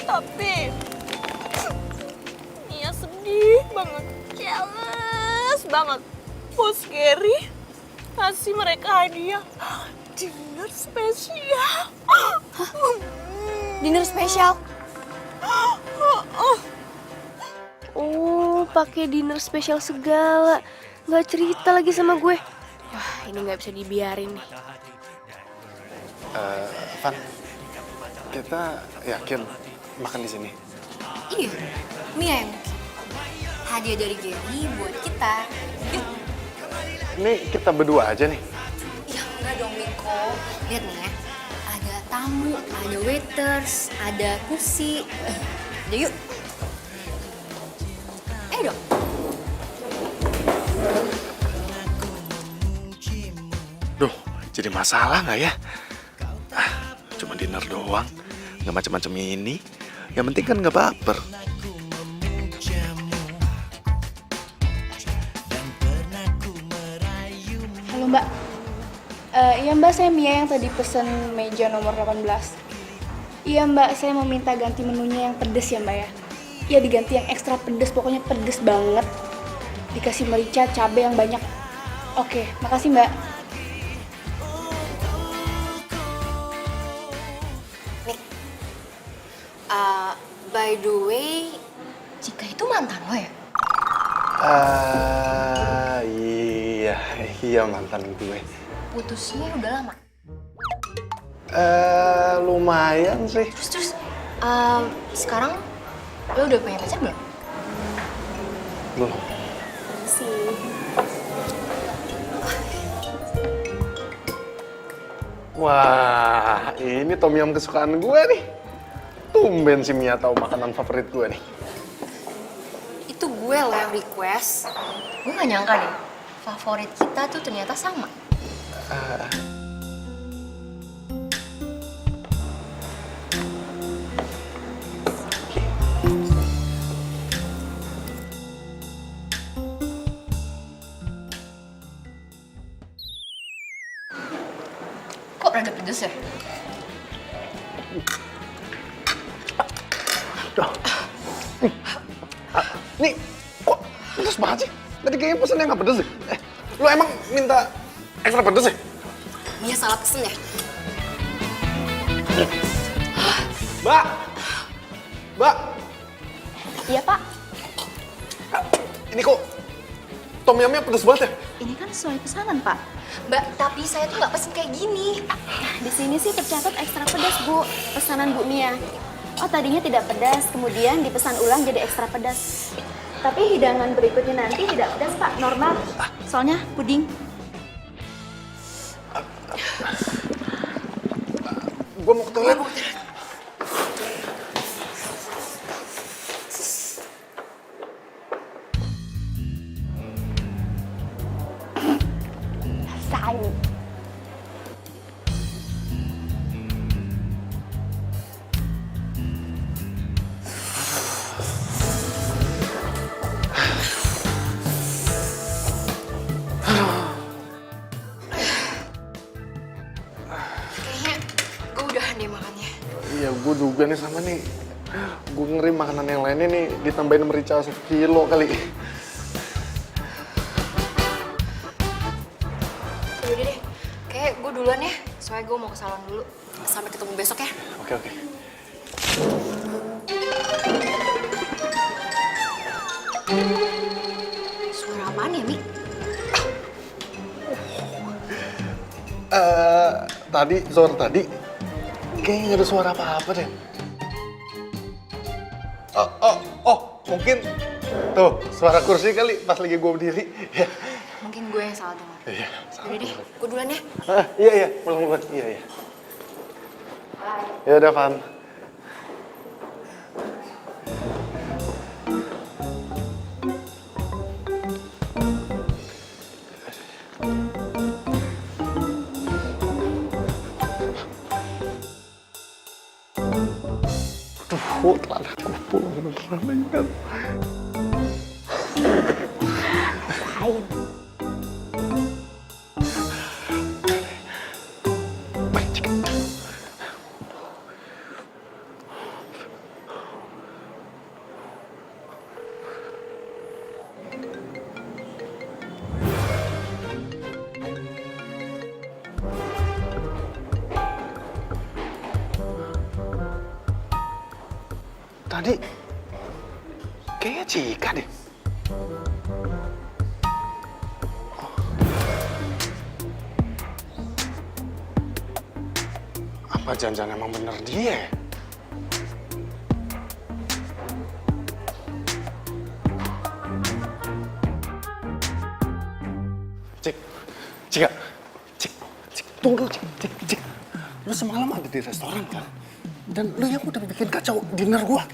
Speaker 6: Tapi Mia sedih banget, jealous banget. Bos Gary kasih mereka hadiah dinner spesial.
Speaker 3: Dinner spesial?
Speaker 9: Oh, pakai dinner spesial segala. Nggak cerita lagi sama gue. Wah, ini nggak bisa dibiarin nih.
Speaker 1: Van, kita yakin makan di sini.
Speaker 3: Iya, Mia yang bikin. Hadiah dari Gary buat kita.
Speaker 1: Ini kita berdua aja nih.
Speaker 3: Ya enggak dong Miko. Lihat nih ya. Ada tamu, ada waiters, ada kursi. Udah yuk. Ayo dong.
Speaker 1: Duh, jadi masalah nggak ya? Cuma dinner doang, nggak macam-macam ini. Yang penting kan nggak baper.
Speaker 4: Mbak. Iya Mbak, saya Mia yang tadi pesen meja nomor 18. Iya Mbak, saya mau minta ganti menunya yang pedes ya Mbak ya. Iya diganti yang ekstra pedes, pokoknya pedes banget. Dikasih merica, cabai yang banyak. Oke, makasih Mbak.
Speaker 9: By the way, Cika itu mantan lo ya?
Speaker 1: Iya mantan gue.
Speaker 9: Putusnya udah lama.
Speaker 1: Lumayan sih.
Speaker 9: Terus, sekarang lo udah punya pacar belum?
Speaker 1: Belum. Wah, ini tom yum kesukaan gue nih. Tumben si Mia tahu makanan favorit gue nih.
Speaker 9: Itu gue lo yang request. Gue gak nyangka deh, favorit kita tuh ternyata sama. Kok rada pedes ya?
Speaker 1: Nih, kok pedes banget sih? Tadi kayaknya pesennya nggak pedes deh. Lo emang minta ekstra pedes ya?
Speaker 9: Mia salah pesen ya?
Speaker 1: Mbak! Mbak!
Speaker 3: Iya Pak,
Speaker 1: Ini kok tom yumnya pedes banget ya?
Speaker 3: ini kan sesuai pesanan Pak.
Speaker 9: Mbak, tapi saya tuh nggak pesen kayak gini.
Speaker 3: Di sini sih tercatat ekstra pedas Bu, pesanan Bu Mia. Oh tadinya tidak pedas, kemudian dipesan ulang jadi ekstra pedas. Tapi hidangan berikutnya nanti tidak pedas Pak, normal. Soalnya puding.
Speaker 1: Gue mau ke toilet.
Speaker 3: Sayang.
Speaker 9: Kayaknya gue udahan deh makannya.
Speaker 1: Iya, gue juga nih sama nih. Gue ngeri makanan yang lainnya nih ditambahin merica 1 kilo kali.
Speaker 9: Yaudah deh, kayak gue duluan ya. Soalnya gue mau ke salon dulu. Sampai ketemu besok ya.
Speaker 1: Oke.
Speaker 9: Suara apaan ya, Mik?
Speaker 1: Suara tadi kayaknya nggak ada suara apa-apa deh. Mungkin tuh suara kursi kali pas lagi gue berdiri. Ya.
Speaker 9: Mungkin gue yang salah dengar.
Speaker 1: Iya.
Speaker 9: Yaudah deh, gue duluan ya.
Speaker 1: Iya, pulang. Iya. Ya udah, Van. Aduh, telah aku pulang beneran kan. Tadi kayaknya Cika deh. Apa jangan-jangan emang bener dia ya? Cika. Tunggu, Cik. Lu semalam ada di restoran kan? Dan lu yang udah bikin kacau dinner gua.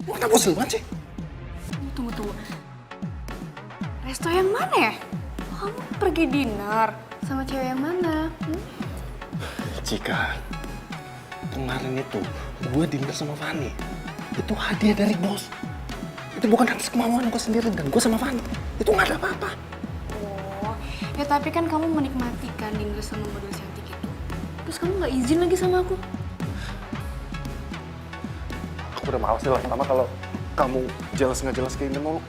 Speaker 1: Lu kenapa usil banget sih?
Speaker 4: Tunggu. Resto yang mana ya? Kamu pergi dinner sama cewek yang mana?
Speaker 1: Cika, kemarin itu gue dinner sama Fanny. Itu hadiah dari bos. Itu bukan atas kemauan gue sendiri dan gue sama Fanny. Itu nggak ada apa-apa.
Speaker 4: Oh,
Speaker 3: Ya tapi kan kamu menikmati kan dinner sama model cantik itu. Terus kamu nggak izin lagi sama aku.
Speaker 1: Aku udah males deh lama-lama kalau kamu jelas nggak jelas kayak gini mulu.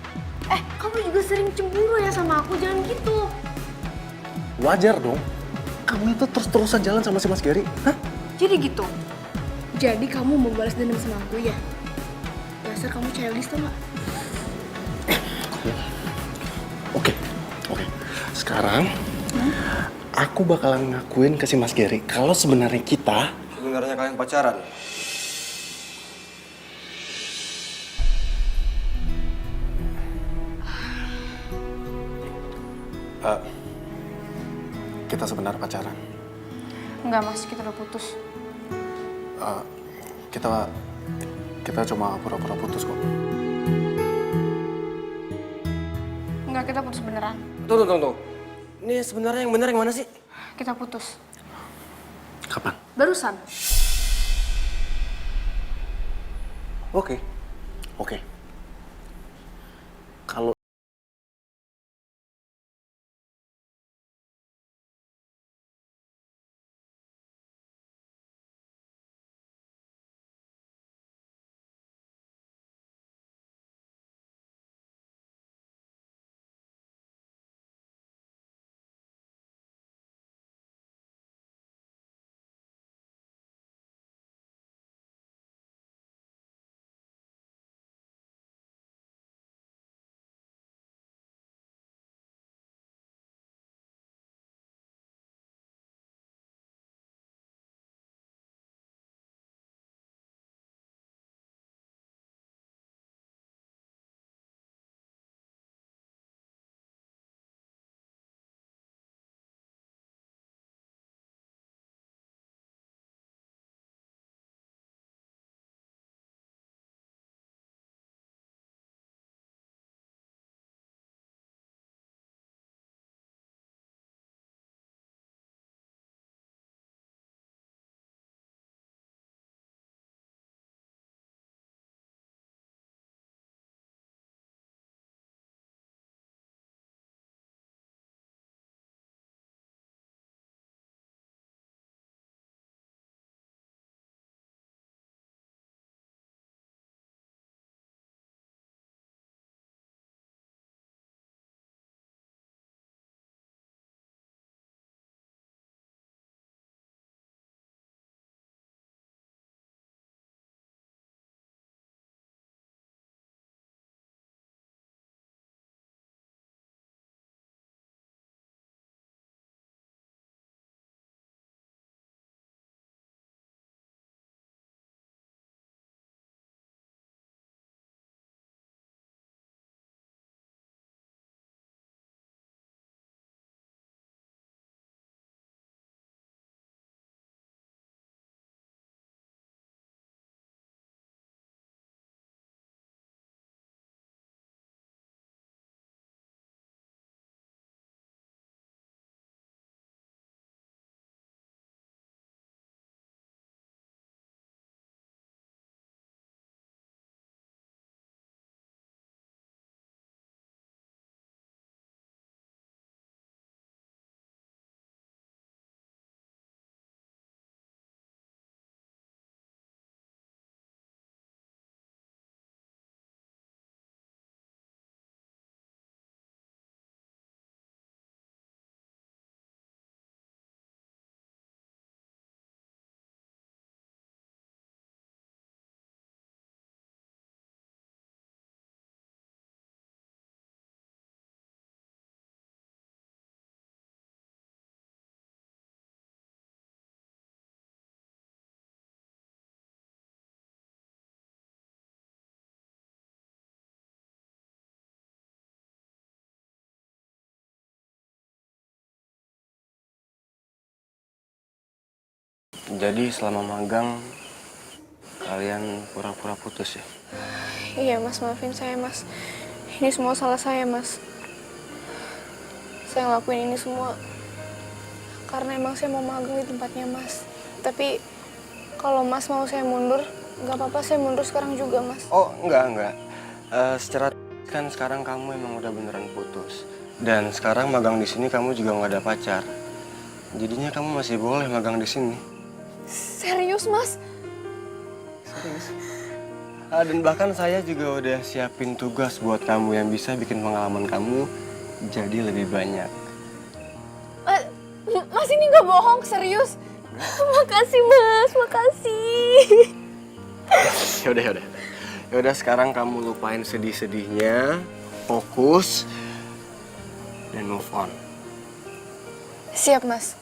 Speaker 3: Kamu juga sering cemburu ya sama aku, jangan gitu.
Speaker 1: Wajar dong. Kamu itu terus-terusan jalan sama si Mas Gary. Hah?
Speaker 3: Jadi gitu. Jadi kamu mau balas dendam sama aku ya? Dasar kamu childish tuh nggak?
Speaker 1: Oke. Sekarang aku bakalan ngakuin ke si Mas Gary kalau sebenarnya kita
Speaker 7: Sebenarnya kalian pacaran?
Speaker 1: kita sebenarnya pacaran.
Speaker 4: Enggak mas, kita udah putus.
Speaker 1: Kita cuma pura-pura putus kok.
Speaker 4: Enggak, kita putus beneran.
Speaker 7: Tunggu. Ini sebenarnya yang benar yang mana sih?
Speaker 4: Kita putus.
Speaker 1: Kapan?
Speaker 4: Barusan.
Speaker 1: Oke. Kalau
Speaker 7: Jadi selama magang kalian pura-pura putus ya?
Speaker 4: Iya mas, maafin saya mas. Ini semua salah saya mas. Saya ngelakuin ini semua karena emang saya mau magang di tempatnya mas. Tapi kalau mas mau saya mundur, nggak apa-apa, saya mundur sekarang juga mas.
Speaker 7: Oh enggak. Secara kan sekarang kamu emang udah beneran putus. Dan sekarang magang di sini kamu juga nggak ada pacar. Jadinya kamu masih boleh magang di sini.
Speaker 4: Serius, Mas?
Speaker 7: Dan bahkan saya juga udah siapin tugas buat kamu yang bisa bikin pengalaman kamu jadi lebih banyak.
Speaker 4: Mas ini nggak bohong, serius? Makasih, Mas, makasih.
Speaker 7: Yaudah sekarang kamu lupain sedih-sedihnya, fokus, dan move on.
Speaker 4: Siap, Mas.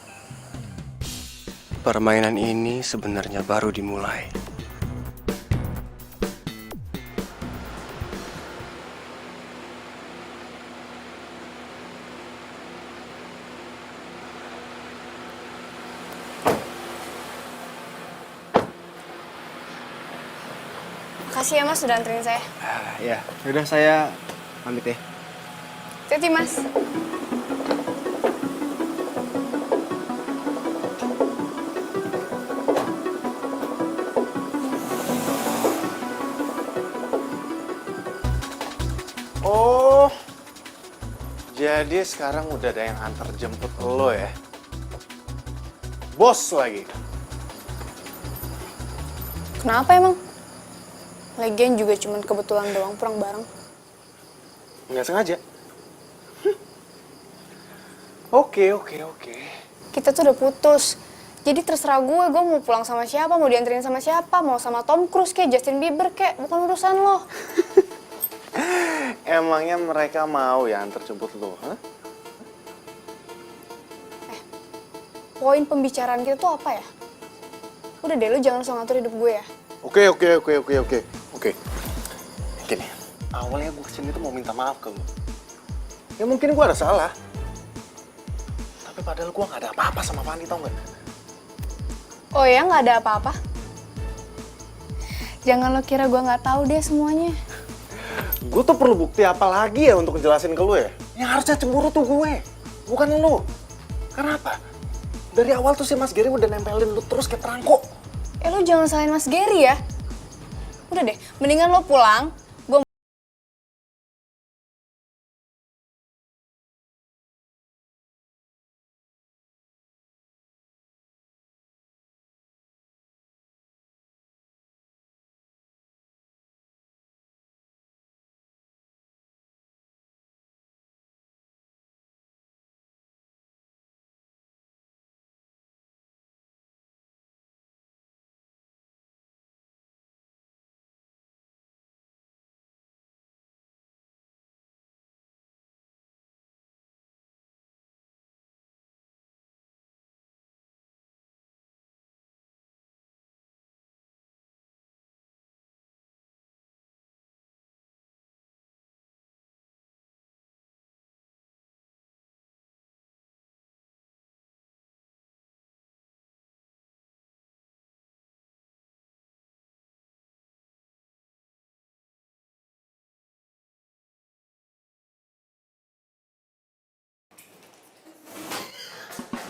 Speaker 7: Permainan ini sebenarnya baru dimulai.
Speaker 4: Makasih ya, Mas, sudah anterin saya.
Speaker 7: Ya, yaudah saya pamit ya.
Speaker 4: Hati-hati, Mas.
Speaker 1: Oh, jadi sekarang udah ada yang antar jemput lo ya? Bos lagi.
Speaker 4: Kenapa emang? Lagian juga cuman kebetulan doang pulang bareng.
Speaker 1: Nggak sengaja. Oke.
Speaker 4: Kita tuh udah putus. Jadi terserah gue mau pulang sama siapa, mau dianterin sama siapa, mau sama Tom Cruise kayak Justin Bieber kayak, bukan urusan lo.
Speaker 1: Emangnya mereka mau ya antar jemput lo? Huh?
Speaker 4: Poin pembicaraan kita tuh apa ya? Udah deh, lo jangan langsung ngatur hidup gue ya.
Speaker 1: Oke. Gini, awalnya gue kesini tuh mau minta maaf ke lo. Ya mungkin gue ada salah. Tapi padahal gue gak ada apa-apa sama Fanny, tau gak?
Speaker 4: Oh ya, nggak ada apa-apa? Jangan lo kira gue nggak tahu deh semuanya.
Speaker 1: Gue tuh perlu bukti apa lagi ya untuk ngejelasin ke lo ya? Yang harusnya cemburu tuh gue, bukan lo. Kenapa? Dari awal tuh si Mas Gary udah nempelin lo terus kayak perangko.
Speaker 4: Lo jangan salahin Mas Gary ya. Udah deh, mendingan lo pulang. Gue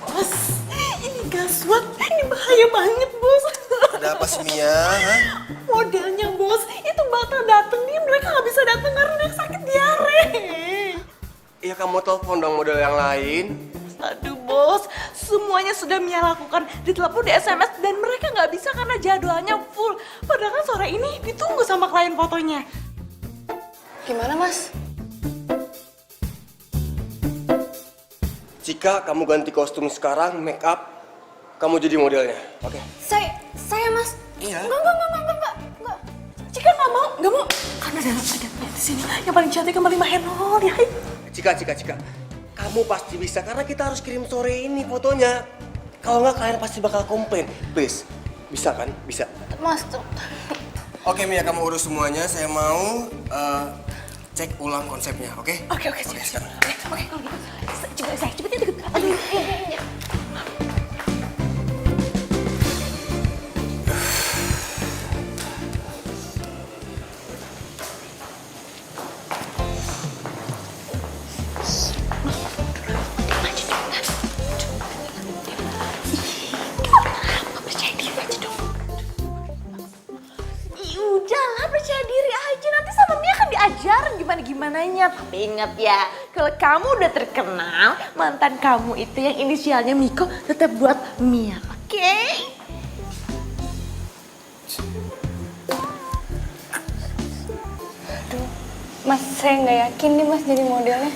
Speaker 6: Bos, ini gaswat, ini bahaya banget, Bos.
Speaker 7: Ada apa sih, Mia?
Speaker 6: Modelnya, Bos, itu bakal dateng nih, mereka nggak bisa dateng karena dia sakit diare.
Speaker 7: Ya kamu telepon dong model yang lain.
Speaker 6: Aduh, Bos, semuanya sudah Mia lakukan, ditelepon, di SMS, dan mereka nggak bisa karena jadwalnya full. Padahal kan sore ini ditunggu sama klien fotonya.
Speaker 4: gimana, Mas?
Speaker 7: Jika kamu ganti kostum sekarang, make up, kamu jadi modelnya, oke?
Speaker 4: Saya, Mas.
Speaker 7: Iya.
Speaker 6: Enggak. Cika nggak mau. Karena ada di sini yang paling cantik yang paling mahenol, ya.
Speaker 7: Cika. Kamu pasti bisa, karena kita harus kirim sore ini fotonya. Kalau nggak, kalian pasti bakal komplain. Please, bisa kan? Bisa.
Speaker 4: Mas, tuh.
Speaker 7: Oke, Mia, kamu urus semuanya. Saya mau cek ulang konsepnya, oke?
Speaker 6: Oke,
Speaker 7: sekarang.
Speaker 6: Oke, kalau gitu. Saya cepet deket. Aduh, iya. Udahlah, percaya diri aja. Nanti sama Mia kan diajarin gimana-gimananya. Mia. Tapi ingat ya, kalau kamu udah terkenal, mantan kamu itu yang inisialnya Miko tetap buat Mia, oke?
Speaker 4: Mas, saya nggak yakin nih Mas jadi modelnya.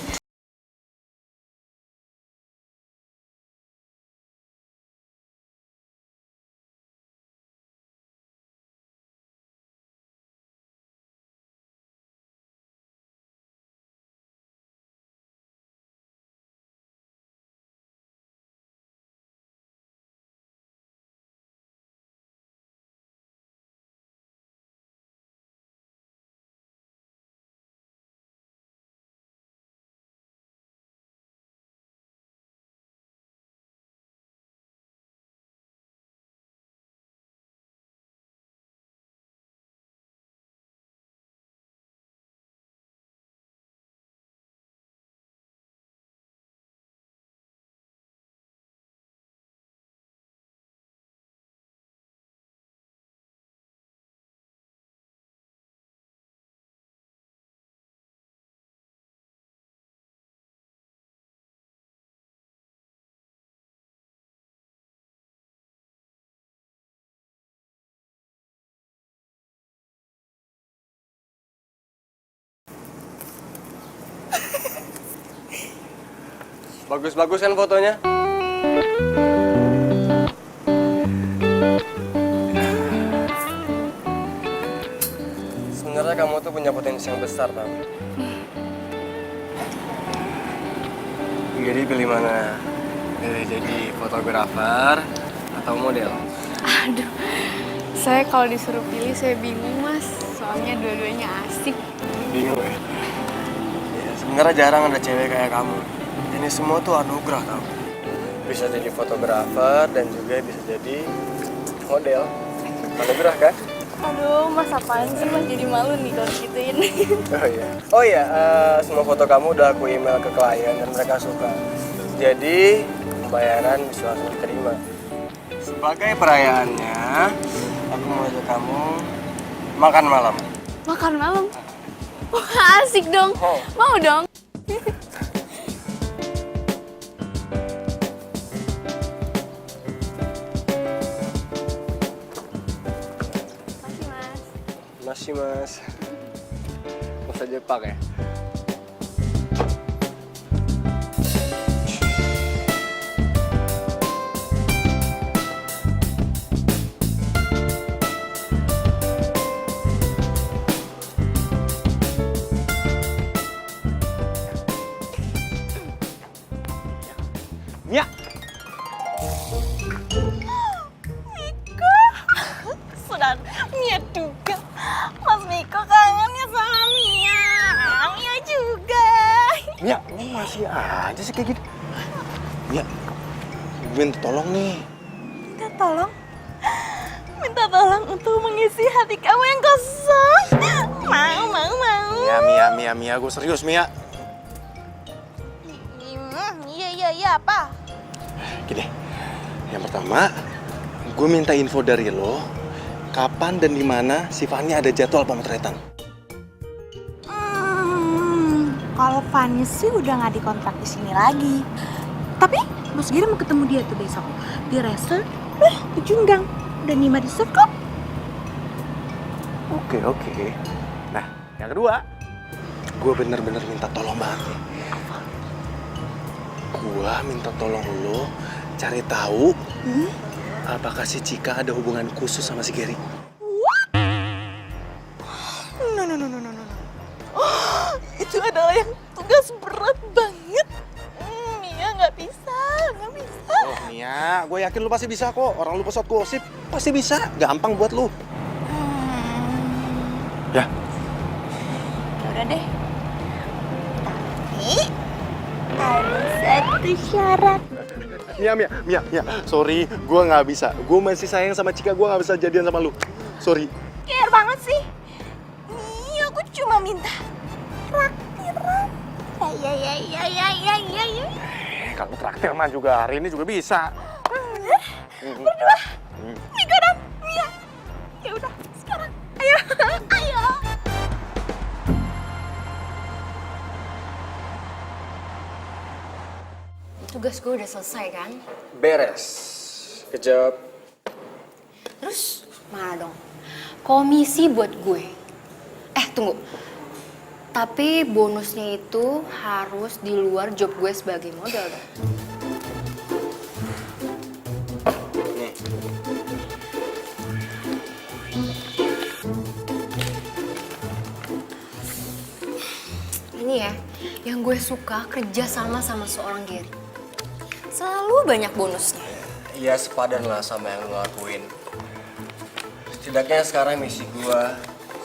Speaker 7: Bagus-bagus kan fotonya? Sebenarnya kamu tuh punya potensi yang besar, tau? Jadi pilih mana? Pilih jadi fotografer atau model?
Speaker 4: Aduh, saya kalau disuruh pilih saya bingung Mas. Soalnya dua-duanya asik.
Speaker 7: Bingung ya? Ya, sebenarnya jarang ada cewek kayak kamu. Ini semua tuh anugerah tau. Bisa jadi fotografer dan juga bisa jadi model. Anugerah kan?
Speaker 4: Aduh, Mas apaan sih Mas jadi malu nih kalau gituin.
Speaker 7: Oh iya, semua foto kamu udah aku email ke klien dan mereka suka. Jadi pembayaran bisa langsung diterima. Sebagai perayaannya, aku mau ajak kamu makan malam.
Speaker 4: Makan malam? Wah asik dong, mau dong.
Speaker 7: Masih mas. Masa Jepang ya?
Speaker 8: Mia!
Speaker 6: Miko, sudah Mia juga. Mas Miko kangennya sama Mia. Mia juga.
Speaker 1: Mia, ini masih aja sih kayak gitu. Mia, gue minta tolong nih.
Speaker 6: Minta tolong? Minta tolong untuk mengisi hati kamu yang kosong. Mau.
Speaker 1: Mia, gue serius, Mia.
Speaker 6: Iya, apa?
Speaker 1: Gini, yang pertama, gue minta info dari lo, kapan dan di mana si Fanny ada jadwal pemotretan.
Speaker 6: Kalau Fanny sih udah nggak dikontrak di sini lagi. Tapi Mas Giri mau ketemu dia tuh besok di resort. Di Junggang. Udah Nima di resort kok.
Speaker 1: Oke. Nah, yang kedua, gue bener-bener minta tolong banget nih. Gue minta tolong lo cari tahu apakah si Cika ada hubungan khusus sama si Gary.
Speaker 6: No. Itu adalah yang tugas berat banget. Mia nggak bisa.
Speaker 1: Oh Mia, gue yakin lu pasti bisa kok. Orang lu pesat gosip, pasti bisa. Gampang buat lu. Ya.
Speaker 6: Udah deh. Tapi ada satu syarat.
Speaker 1: Mia. Sorry, gue nggak bisa. Gue masih sayang sama Cika, gue nggak bisa jadian sama lu. Sorry.
Speaker 6: Care banget sih. Nih, aku cuma minta traktiran. Ya.
Speaker 1: Kalau traktir mah juga hari ini juga bisa.
Speaker 6: Berdua. Miko dan Mia. Ya udah, sekarang. Ayo.
Speaker 3: tugas gue udah selesai kan?
Speaker 7: Beres. Kejawab.
Speaker 3: Terus mana dong? Komisi buat gue. Tunggu. Tapi bonusnya itu harus di luar job gue sebagai model dong.
Speaker 7: Nih.
Speaker 3: Ini ya, yang gue suka kerja sama seorang Gary. Selalu banyak bonusnya.
Speaker 7: Iya, sepadan lah sama yang lo lakuin. Setidaknya sekarang misi gue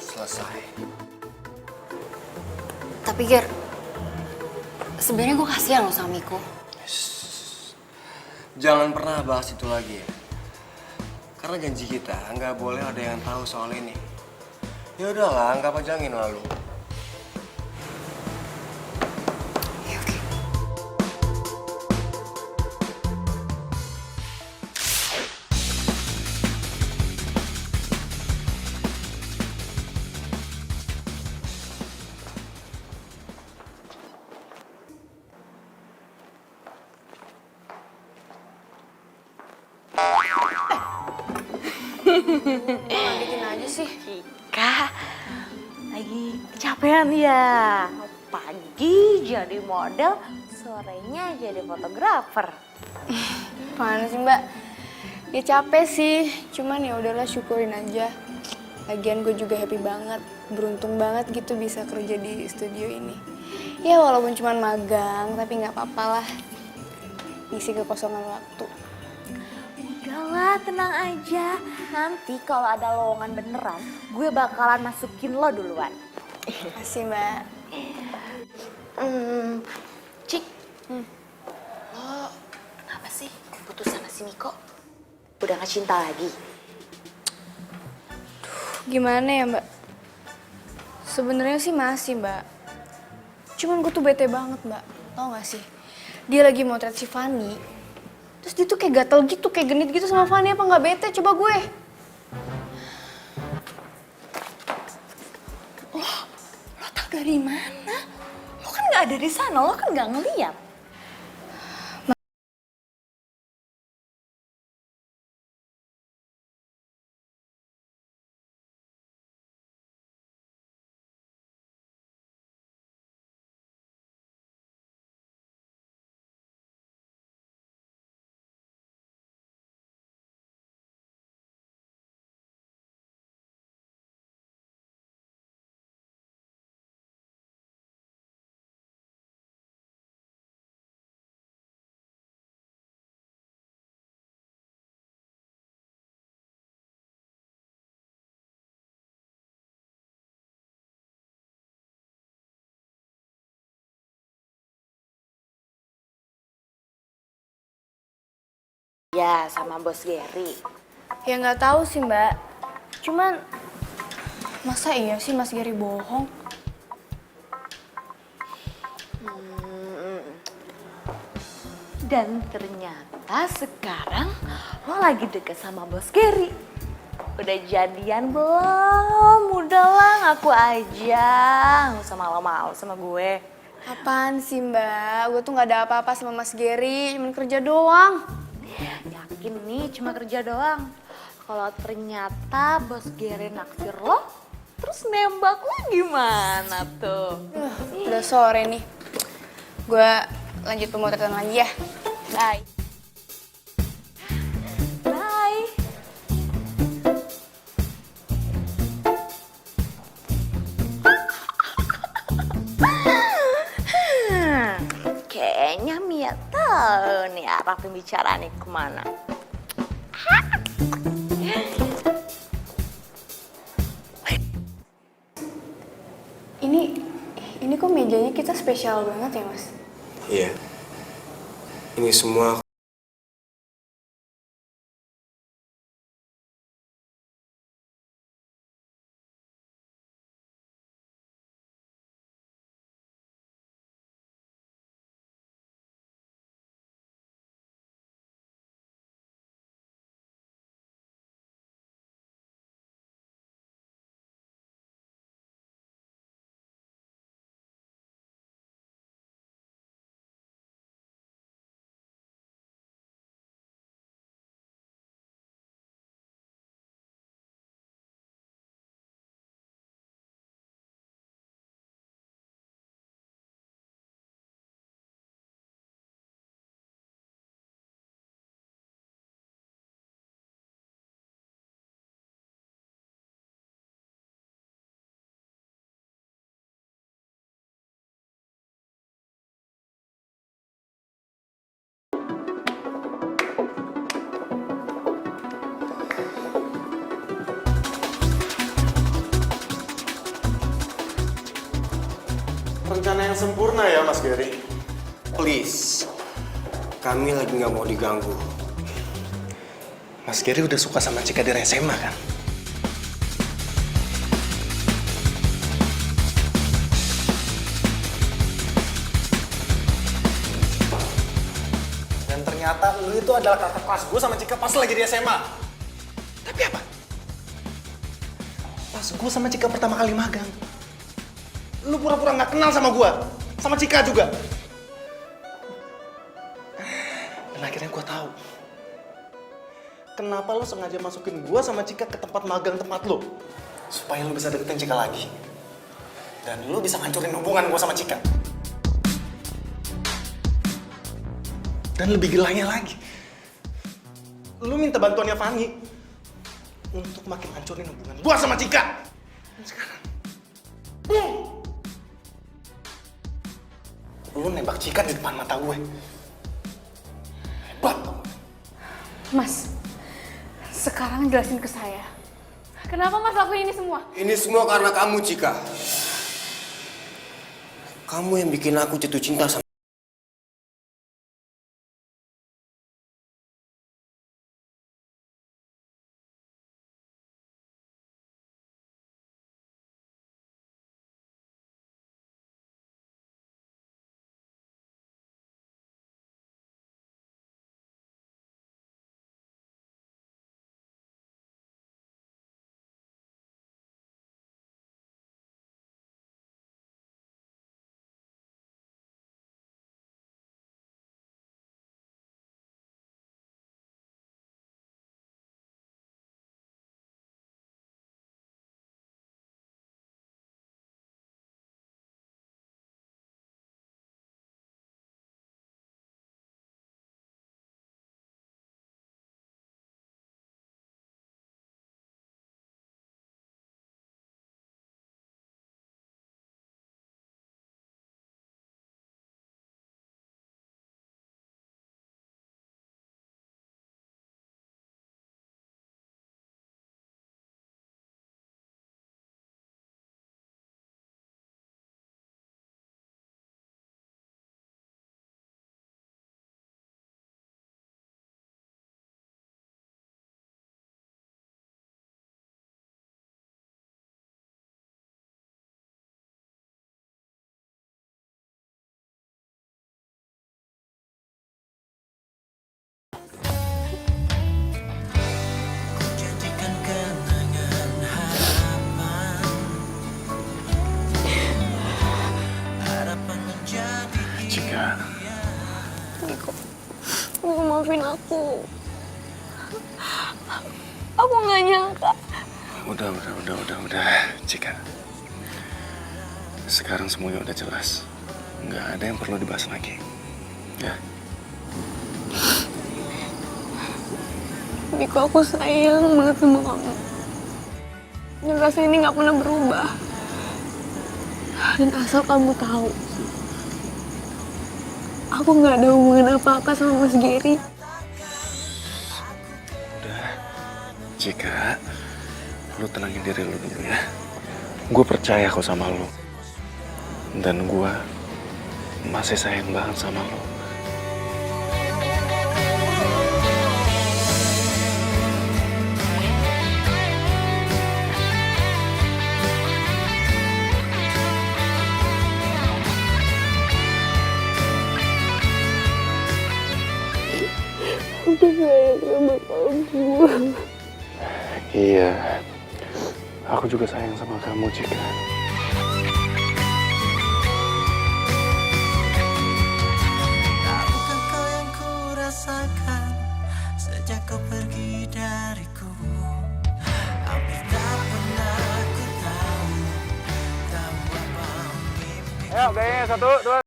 Speaker 7: selesai.
Speaker 3: Tapi Ger, sebenarnya gue kasihan loh sama Miko.
Speaker 7: Jangan pernah bahas itu lagi ya. Karena janji kita nggak boleh ada yang tahu soal ini. Ya udahlah, nggak pajangin lalu.
Speaker 3: Ya oke. Bikin aja sih.
Speaker 6: Cika, lagi kecapean ya. Pagi jadi model, sorenya jadi fotografer.
Speaker 4: Mana sih Mbak? Ya capek sih, cuman ya udahlah syukurin aja. Lagian gue juga happy banget, beruntung banget gitu bisa kerja di studio ini. Ya walaupun cuman magang, tapi nggak apa-apa lah. Isi kekosongan waktu.
Speaker 6: Udahlah, tenang aja. Nanti kalau ada lowongan beneran, gue bakalan masukin lo duluan.
Speaker 4: Makasih Mbak.
Speaker 3: Cik, lo kenapa sih putus sama si Miko? Udah gak cinta lagi?
Speaker 4: Gimana ya Mbak? Sebenarnya sih masih Mbak. Cuman gue tuh bete banget Mbak. Tau gak sih? Dia lagi motret si Fanny. Terus dia tuh kayak gatel gitu, kayak genit gitu sama Fanny. Apa gak bete? Coba gue.
Speaker 6: Lo tau dari mana? Lo kan gak ada di sana, lo kan gak ngeliat. Ya, sama bos Gary.
Speaker 4: Ya nggak tahu sih Mbak. Cuman masa iya sih Mas Gary bohong?
Speaker 6: Dan ternyata sekarang lo lagi deket sama bos Gary. Udah jadian belum? Udahlah ngaku aja. Nggak usah malu-malu sama gue.
Speaker 4: Apaan sih Mbak? Gue tuh nggak ada apa-apa sama Mas Gary, cuman kerja doang.
Speaker 6: Yakin nih cuma kerja doang. Kalau ternyata bos Gary naksir lo, terus nembak lo gimana tuh?
Speaker 4: Udah sore nih. Gue lanjut pemotretan lagi ya. Bye.
Speaker 6: Bye. Kayaknya Mia tahu nih arah pembicaraannya kemana.
Speaker 4: Ini kok mejanya kita spesial banget ya Mas?
Speaker 7: Iya. Ini semua
Speaker 8: yang sempurna ya Mas Gary.
Speaker 7: Please, kami lagi nggak mau diganggu.
Speaker 8: Mas Gary udah suka sama Cika dari SMA kan? Dan ternyata lu itu adalah kakak kelas gue sama Cika pas lagi di SMA. Tapi apa? Pas gue sama Cika pertama kali magang, lu pura-pura nggak kenal sama gue, sama Cika juga. Dan akhirnya gue tahu kenapa lu sengaja masukin gue sama Cika ke tempat magang tempat lu, supaya lu bisa deketin Cika lagi. Dan lu bisa ngancurin hubungan gue sama Cika. Dan lebih gilanya lagi, lu minta bantuannya Fanny untuk makin hancurin hubungan gue sama Cika. Dan sekarang, boom! Lu nembak Cika di depan mata gue. Hebat tau gak?
Speaker 4: Mas, sekarang jelasin ke saya. Kenapa Mas lakuin ini semua?
Speaker 7: Ini semua karena kamu, Cika. Kamu yang bikin aku jatuh cinta sama
Speaker 1: Cika,
Speaker 3: Miko maafin aku. Aku nggak nyangka.
Speaker 1: udah, Cika. Sekarang semuanya udah jelas. Nggak ada yang perlu dibahas lagi. Ya.
Speaker 3: Miko, aku sayang banget sama kamu. Dan rasa ini nggak pernah berubah. Dan asal kamu tahu, aku nggak ada hubungan apa-apa sama Mas Gary.
Speaker 1: Udah, Cika, lu tenangin diri lu dulu ya. Gue percaya kok sama lu. Dan gue masih sayang banget sama lu.
Speaker 3: Aku sayang sama kamu.
Speaker 1: Iya, aku juga sayang sama kamu, Cika.
Speaker 5: Tahukah kau yang ku rasakan sejak kau pergi dariku? Hampir tak pernah ku tahu apa mimpi.
Speaker 1: Ayo, gayanya 1, 2,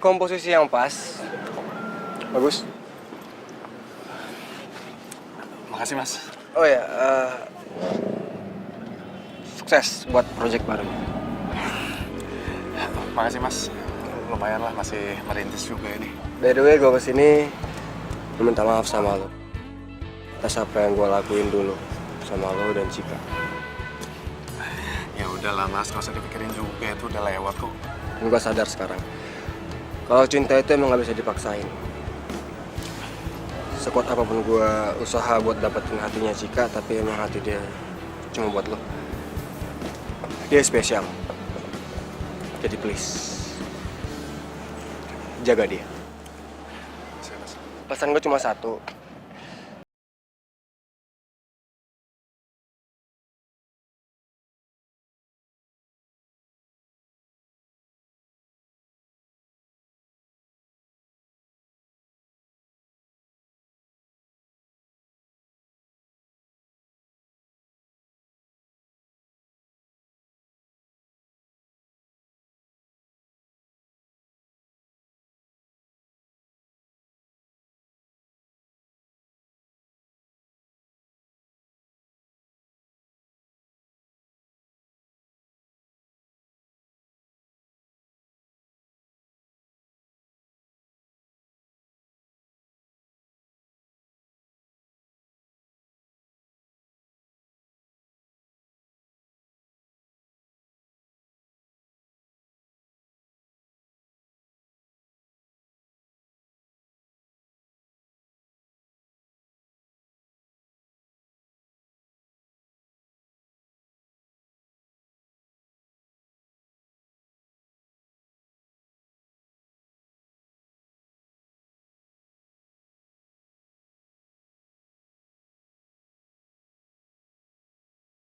Speaker 7: komposisi yang pas. Bagus.
Speaker 1: Makasih mas.
Speaker 7: Oh ya, sukses buat project baru.
Speaker 1: Makasih mas. Lumayan lah, masih merintis juga ini.
Speaker 7: By the way, gue kesini minta maaf sama lo atas apa yang gue lakuin dulu sama lo dan Cika.
Speaker 1: Ya udahlah mas, gak usah dipikirin juga, itu udah lewat kok.
Speaker 7: Gue sadar sekarang kalau cinta itu emang gak bisa dipaksain. Sekuat apapun gue usaha buat dapetin hatinya Cika, tapi emang hati dia cuma buat lo. Dia spesial. Jadi please jaga dia. Pesan gue cuma satu.